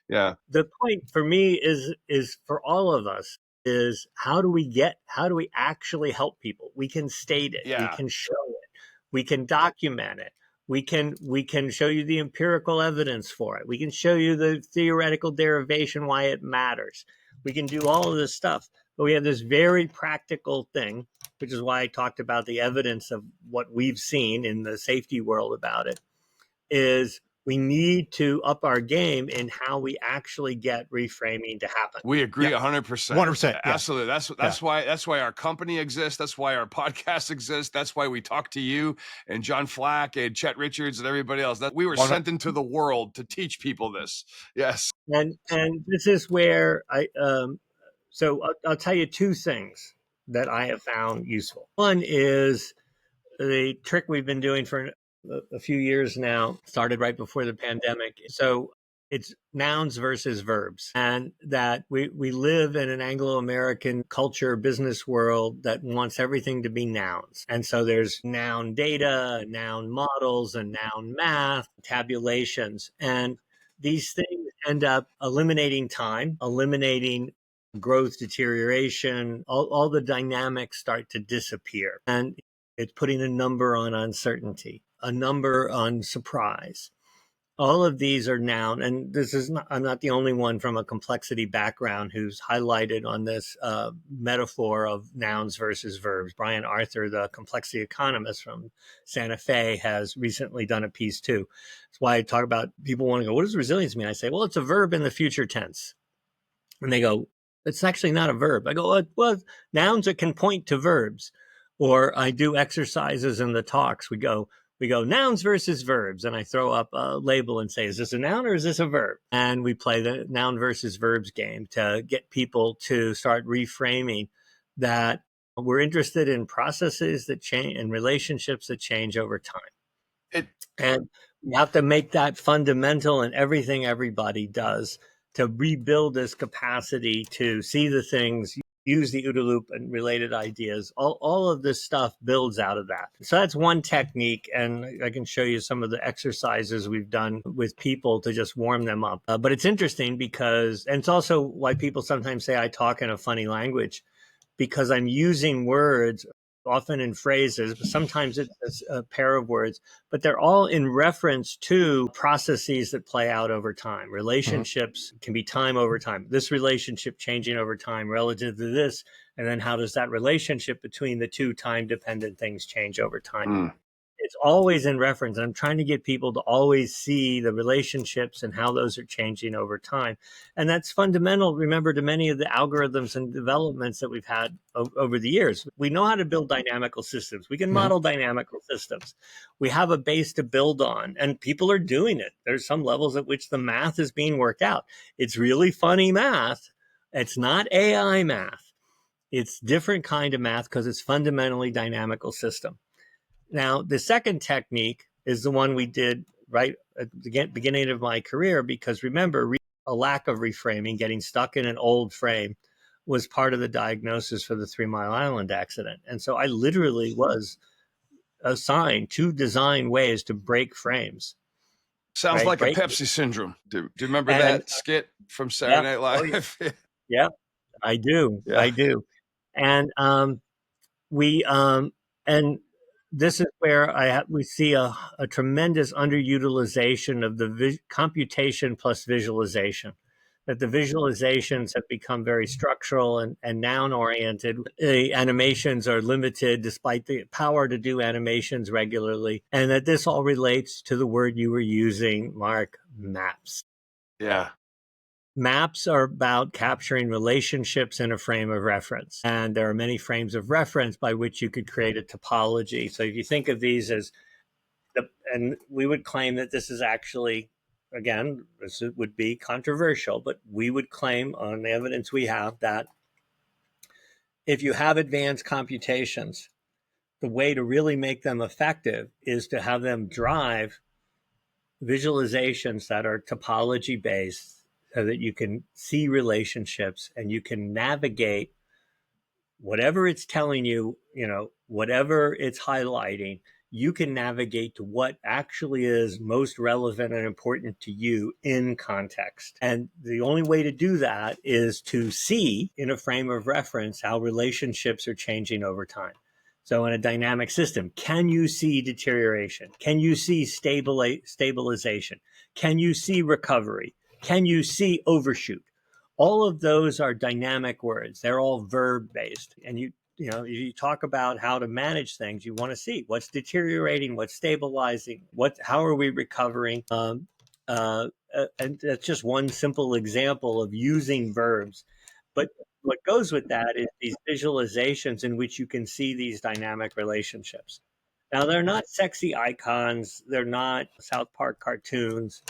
The point for me is for all of us is, how do we actually help people? We can state it, we can show it, we can document it, we can show you the empirical evidence for it, we can show you the theoretical derivation why it matters. We can do all of this stuff, but we have this very practical thing, which is why I talked about the evidence of what we've seen in the safety world about it, is we need to up our game in how we actually get reframing to happen. We agree 100%. 100%. Absolutely. That's why our company exists. That's why our podcast exists. That's why we talk to you and John Flack and Chet Richards and everybody else. That we were sent into the world to teach people this. Yes. And this is where so I'll tell you two things that I have found useful. One is the trick we've been doing for a few years now, started right before the pandemic. So it's nouns versus verbs, and that we live in an Anglo-American culture, business world that wants everything to be nouns. And so there's noun data, noun models, and noun math, tabulations. And these things end up eliminating time, eliminating growth, deterioration, all the dynamics start to disappear. And it's putting a number on uncertainty, a number on surprise. All of these are noun, and I'm not the only one from a complexity background who's highlighted on this metaphor of nouns versus verbs. Brian Arthur, the complexity economist from Santa Fe, has recently done a piece too. That's why I talk about, people want to go, what does resilience mean? I say, well, it's a verb in the future tense. And they go, it's actually not a verb. I go, well, nouns that can point to verbs. Or I do exercises in the talks. We go nouns versus verbs. And I throw up a label and say, is this a noun or is this a verb? And we play the noun versus verbs game to get people to start reframing that we're interested in processes that change and relationships that change over time. And you have to make that fundamental in everything everybody does, to rebuild this capacity to see the things use the OODA loop and related ideas. All of this stuff builds out of that. So that's one technique, and I can show you some of the exercises we've done with people to just warm them up. But it's interesting because, and it's also why people sometimes say I talk in a funny language, because I'm using words often in phrases, but sometimes it's a pair of words, but they're all in reference to processes that play out over time. Relationships can be time over time. This relationship changing over time relative to this, and then how does that relationship between the two time-dependent things change over time? It's always in reference. I'm trying to get people to always see the relationships and how those are changing over time. And that's fundamental, remember, to many of the algorithms and developments that we've had over the years. We know how to build dynamical systems. We can model dynamical systems. We have a base to build on, and people are doing it. There's some levels at which the math is being worked out. It's really funny math. It's not AI math. It's different kind of math because it's fundamentally dynamical system. Now, the second technique is the one we did right at the beginning of my career, because remember, a lack of reframing, getting stuck in an old frame, was part of the diagnosis for the 3 Mile Island accident. And so I literally was assigned to design ways to break frames. Sounds like a Pepsi syndrome. Do you remember that skit from Saturday Night Live? Yeah, I do. Yeah. I do. And and this is where we see a tremendous underutilization of the computation plus visualization, that the visualizations have become very structural and noun oriented. The animations are limited despite the power to do animations regularly. And that this all relates to the word you were using, Mark, maps. Yeah. Maps are about capturing relationships in a frame of reference. And there are many frames of reference by which you could create a topology. So if you think of these as, and we would claim that this is actually, again, this would be controversial, but we would claim on the evidence we have that if you have advanced computations, the way to really make them effective is to have them drive visualizations that are topology based, so that you can see relationships and you can navigate whatever it's telling you, whatever it's highlighting, you can navigate to what actually is most relevant and important to you in context. And the only way to do that is to see in a frame of reference how relationships are changing over time. So in a dynamic system, can you see deterioration? Can you see stabilization? Can you see recovery? Can you see overshoot? All of those are dynamic words. They're all verb based. And you talk about how to manage things, you want to see what's deteriorating, what's stabilizing, how are we recovering? And that's just one simple example of using verbs. But what goes with that is these visualizations in which you can see these dynamic relationships. Now, they're not sexy icons. They're not South Park cartoons.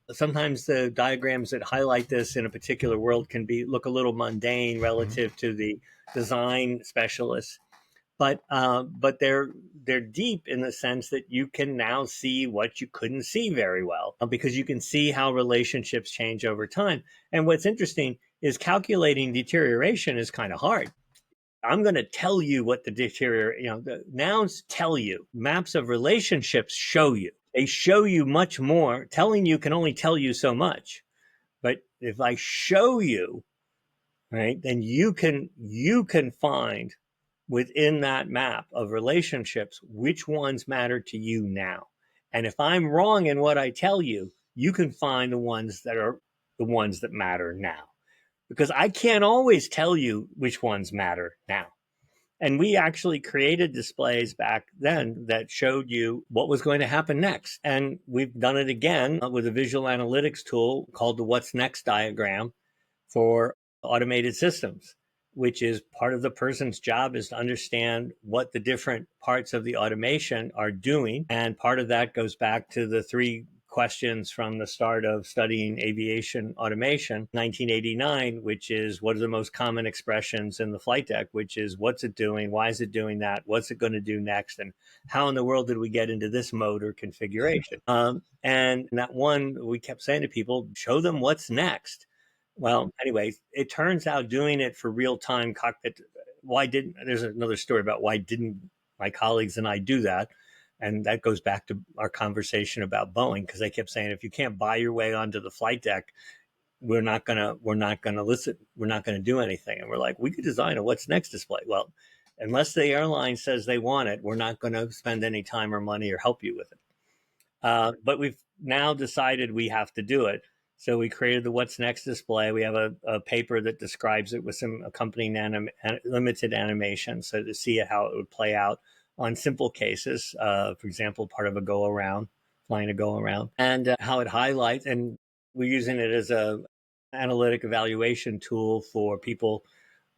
Sometimes the diagrams that highlight this in a particular world can look a little mundane relative to the design specialists. But they're deep in the sense that you can now see what you couldn't see very well, because you can see how relationships change over time. And what's interesting is calculating deterioration is kind of hard. I'm going to tell you what the the nouns tell you. Maps of relationships show you. They show you much more. Telling you can only tell you so much. But if I show you, right, then you can find within that map of relationships which ones matter to you now. And if I'm wrong in what I tell you, you can find the ones that are the ones that matter now. Because I can't always tell you which ones matter now. And we actually created displays back then that showed you what was going to happen next. And we've done it again with a visual analytics tool called the What's Next diagram for automated systems, which is part of the person's job is to understand what the different parts of the automation are doing. And part of that goes back to the 3 questions from the start of studying aviation automation, 1989, which is what are the most common expressions in the flight deck, which is what's it doing, why is it doing that, what's it going to do next, and how in the world did we get into this mode or configuration? And that one, we kept saying to people, show them what's next. Well, anyway, it turns out doing it for real time cockpit. There's another story about why didn't my colleagues and I do that? And that goes back to our conversation about Boeing, because they kept saying, if you can't buy your way onto the flight deck, we're not gonna listen, we're not gonna do anything. And we're like, we could design a what's next display. Well, unless the airline says they want it, we're not going to spend any time or money or help you with it. But we've now decided we have to do it. So we created the What's Next display. We have a paper that describes it with some accompanying limited animation, so to see how it would play out on simple cases. For example, part of a go around, flying a go around, and how it highlights. And we're using it as a analytic evaluation tool for people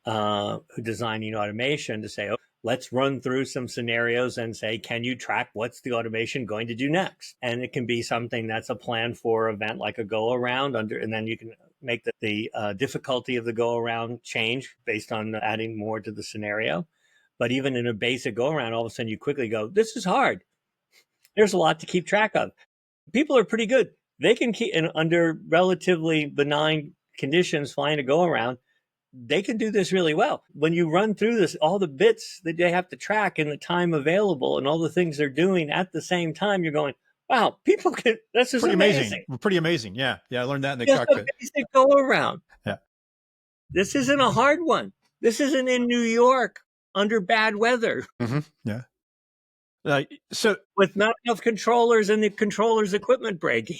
who designing automation to say, oh, let's run through some scenarios and say, can you track what's the automation going to do next? And it can be something that's a plan for event like a go around and then you can make the difficulty of the go around change based on adding more to the scenario. But even in a basic go around, all of a sudden you quickly go, this is hard. There's a lot to keep track of. People are pretty good. They can keep under relatively benign conditions flying a go around. They can do this really well. When you run through this, all the bits that they have to track and the time available and all the things they're doing at the same time, you're going, wow, people can, this is Pretty amazing. Pretty amazing. Yeah. Yeah. I learned that in the Just a cockpit. basic go around. Yeah. This isn't a hard one. This isn't in New York under bad weather. Mm-hmm. Yeah. So with not enough controllers and the controllers equipment breaking.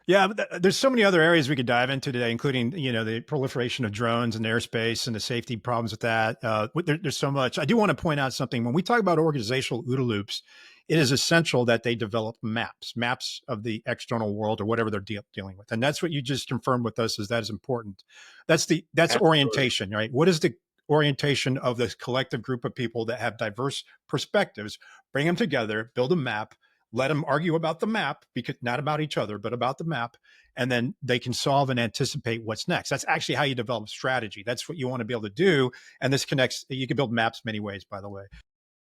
Yeah, there's so many other areas we could dive into today, including the proliferation of drones and airspace and the safety problems with that. There's so much. I do want to point out something. When we talk about organizational OODA loops, it is essential that they develop maps of the external world or whatever they're dealing with, and that's what you just confirmed with us. Is that is important? That's Absolutely. Orientation, right? What is the orientation of this collective group of people that have diverse perspectives? Bring them together, build a map. Let them argue about the map, because not about each other, but about the map. And then they can solve and anticipate what's next. That's actually how you develop strategy. That's what you want to be able to do. And this connects, you can build maps many ways, by the way.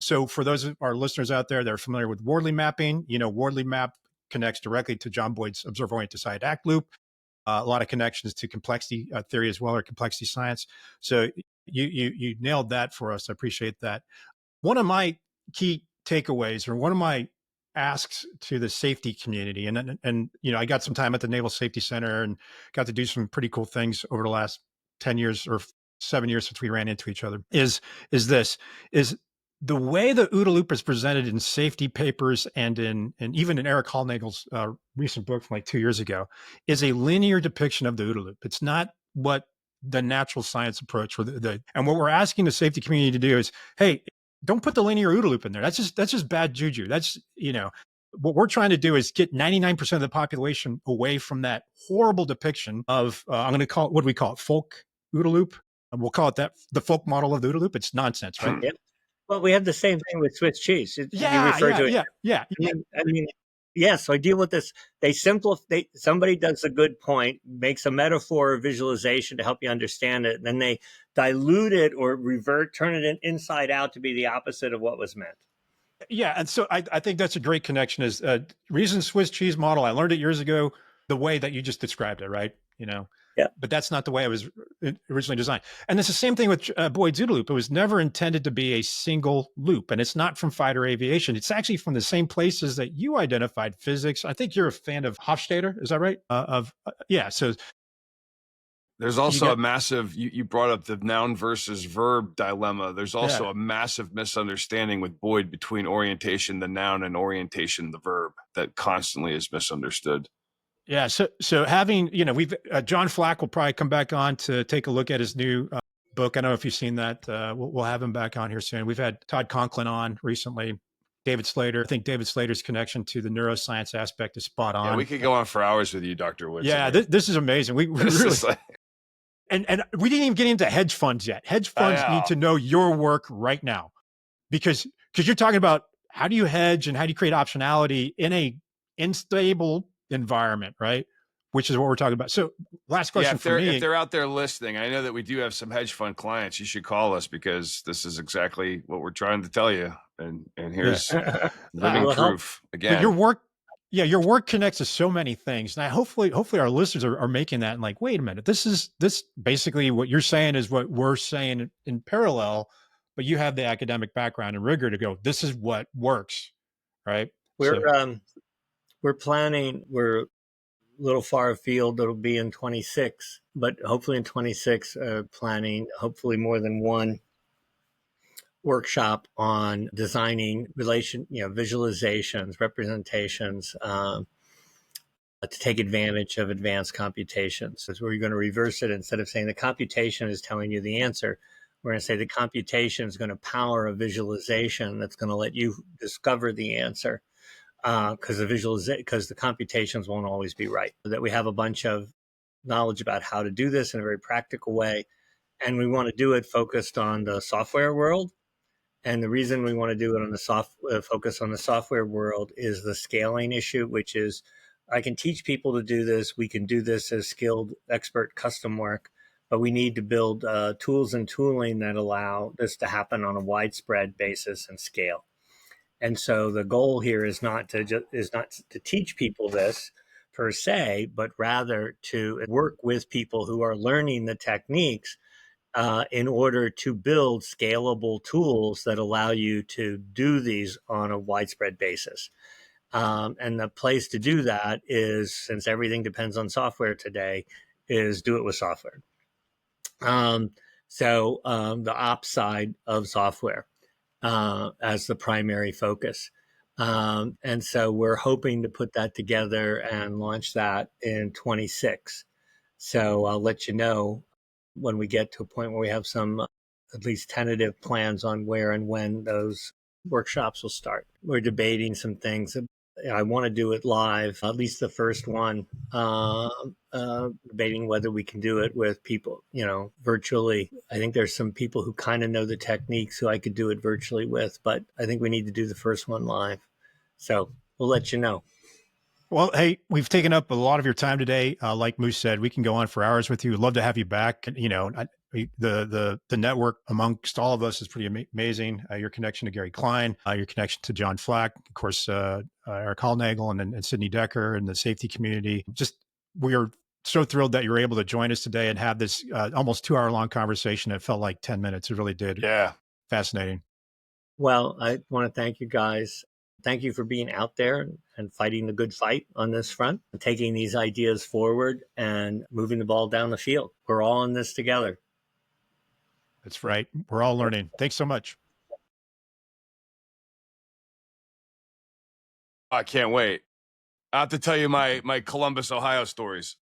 So for those of our listeners out there that are familiar with Wardley mapping, Wardley map connects directly to John Boyd's observer-oriented decide act loop. A lot of connections to complexity theory as well, or complexity science. So you nailed that for us. I appreciate that. One of my key takeaways, or one of my asks to the safety community, and I got some time at the Naval Safety Center and got to do some pretty cool things over the last 10 years or 7 years since we ran into each other, is the way the OODA loop is presented in safety papers and even in Eric Hallnagel's recent book from like 2 years ago, is a linear depiction of the OODA loop. It's not what the natural science approach and what we're asking the safety community to do is, hey, don't put the linear OODA loop in there. That's just bad juju. That's, what we're trying to do is get 99% of the population away from that horrible depiction of, I'm going to call it, what do we call it? Folk OODA loop. And we'll call it that, the folk model of the OODA loop. It's nonsense, right? Yep. Well, we have the same thing with Swiss cheese. You refer to it. Yeah. I mean, yes, so I deal with this. Somebody does a good point, makes a metaphor or visualization to help you understand it. Then they dilute it or turn it inside out to be the opposite of what was meant. Yeah. And so I think that's a great connection is reason Swiss cheese model. I learned it years ago, the way that you just described it, right? Yeah. But that's not the way it was originally designed. And it's the same thing with Boyd's OODA loop. It was never intended to be a single loop, and it's not from fighter aviation. It's actually from the same places that you identified, physics. I think you're a fan of Hofstadter. Is that right? Yeah. So there's also a massive, you brought up the noun versus verb dilemma. There's also a massive misunderstanding with Boyd between orientation, the noun, and orientation, the verb, that constantly is misunderstood. Yeah. So having, we've, John Flack will probably come back on to take a look at his new book. I don't know if you've seen that. We'll have him back on here soon. We've had Todd Conklin on recently, David Slater. I think David Slater's connection to the neuroscience aspect is spot on. Yeah, we could go on for hours with you, Dr. Woods. Yeah, this is amazing. We really, and we didn't even get into hedge funds yet. Hedge funds need to know your work right now, because you're talking about how do you hedge and how do you create optionality in a unstable environment, right? Which is what we're talking about. So last question for me. If they're out there listening, I know that we do have some hedge fund clients. You should call us, because this is exactly what we're trying to tell you. And here's living proof again. But your work Yeah, your work connects to so many things. Now, hopefully our listeners are making that and like, wait a minute, this basically what you're saying is what we're saying in parallel, but you have the academic background and rigor to go, this is what works, right? We're So we're planning. We're a little far afield. It'll be in 26, but hopefully in 26, planning hopefully more than one workshop on designing visualizations, representations, to take advantage of advanced computations. That's where you're going to reverse it. Instead of saying the computation is telling you the answer, we're going to say the computation is going to power a visualization that's going to let you discover the answer, because the computations won't always be right. That we have a bunch of knowledge about how to do this in a very practical way, and we want to do it focused on the software world. And the reason we want to do it on the focus on the software world is the scaling issue, which is I can teach people to do this. We can do this as skilled, expert custom work, but we need to build tools and tooling that allow this to happen on a widespread basis and scale. And so the goal here is not to teach people this per se, but rather to work with people who are learning the techniques in order to build scalable tools that allow you to do these on a widespread basis. And the place to do that is, since everything depends on software today, is do it with software. The ops side of software as the primary focus. And so we're hoping to put that together and launch that in 26. So I'll let you know when we get to a point where we have some at least tentative plans on where and when those workshops will start. We're debating some things. I want to do it live, at least the first one, debating whether we can do it with people, virtually. I think there's some people who kind of know the techniques who I could do it virtually with, but I think we need to do the first one live. So we'll let you know. well, hey, we've taken up a lot of your time today. Like Moose said, we can go on for hours with you. We'd love to have you back. The network amongst all of us is pretty amazing. Your connection to Gary Klein, your connection to John Flack, of course, Eric Hallnagel and Sidney Decker and the safety community. Just we are so thrilled that you were able to join us today and have this almost 2 hour long conversation. It felt like 10 minutes. It really did. Yeah. Fascinating. Well, I want to thank you guys. Thank you for being out there and fighting the good fight on this front, and taking these ideas forward and moving the ball down the field. We're all in this together. That's right. We're all learning. Thanks so much. I can't wait. I have to tell you my Columbus, Ohio stories.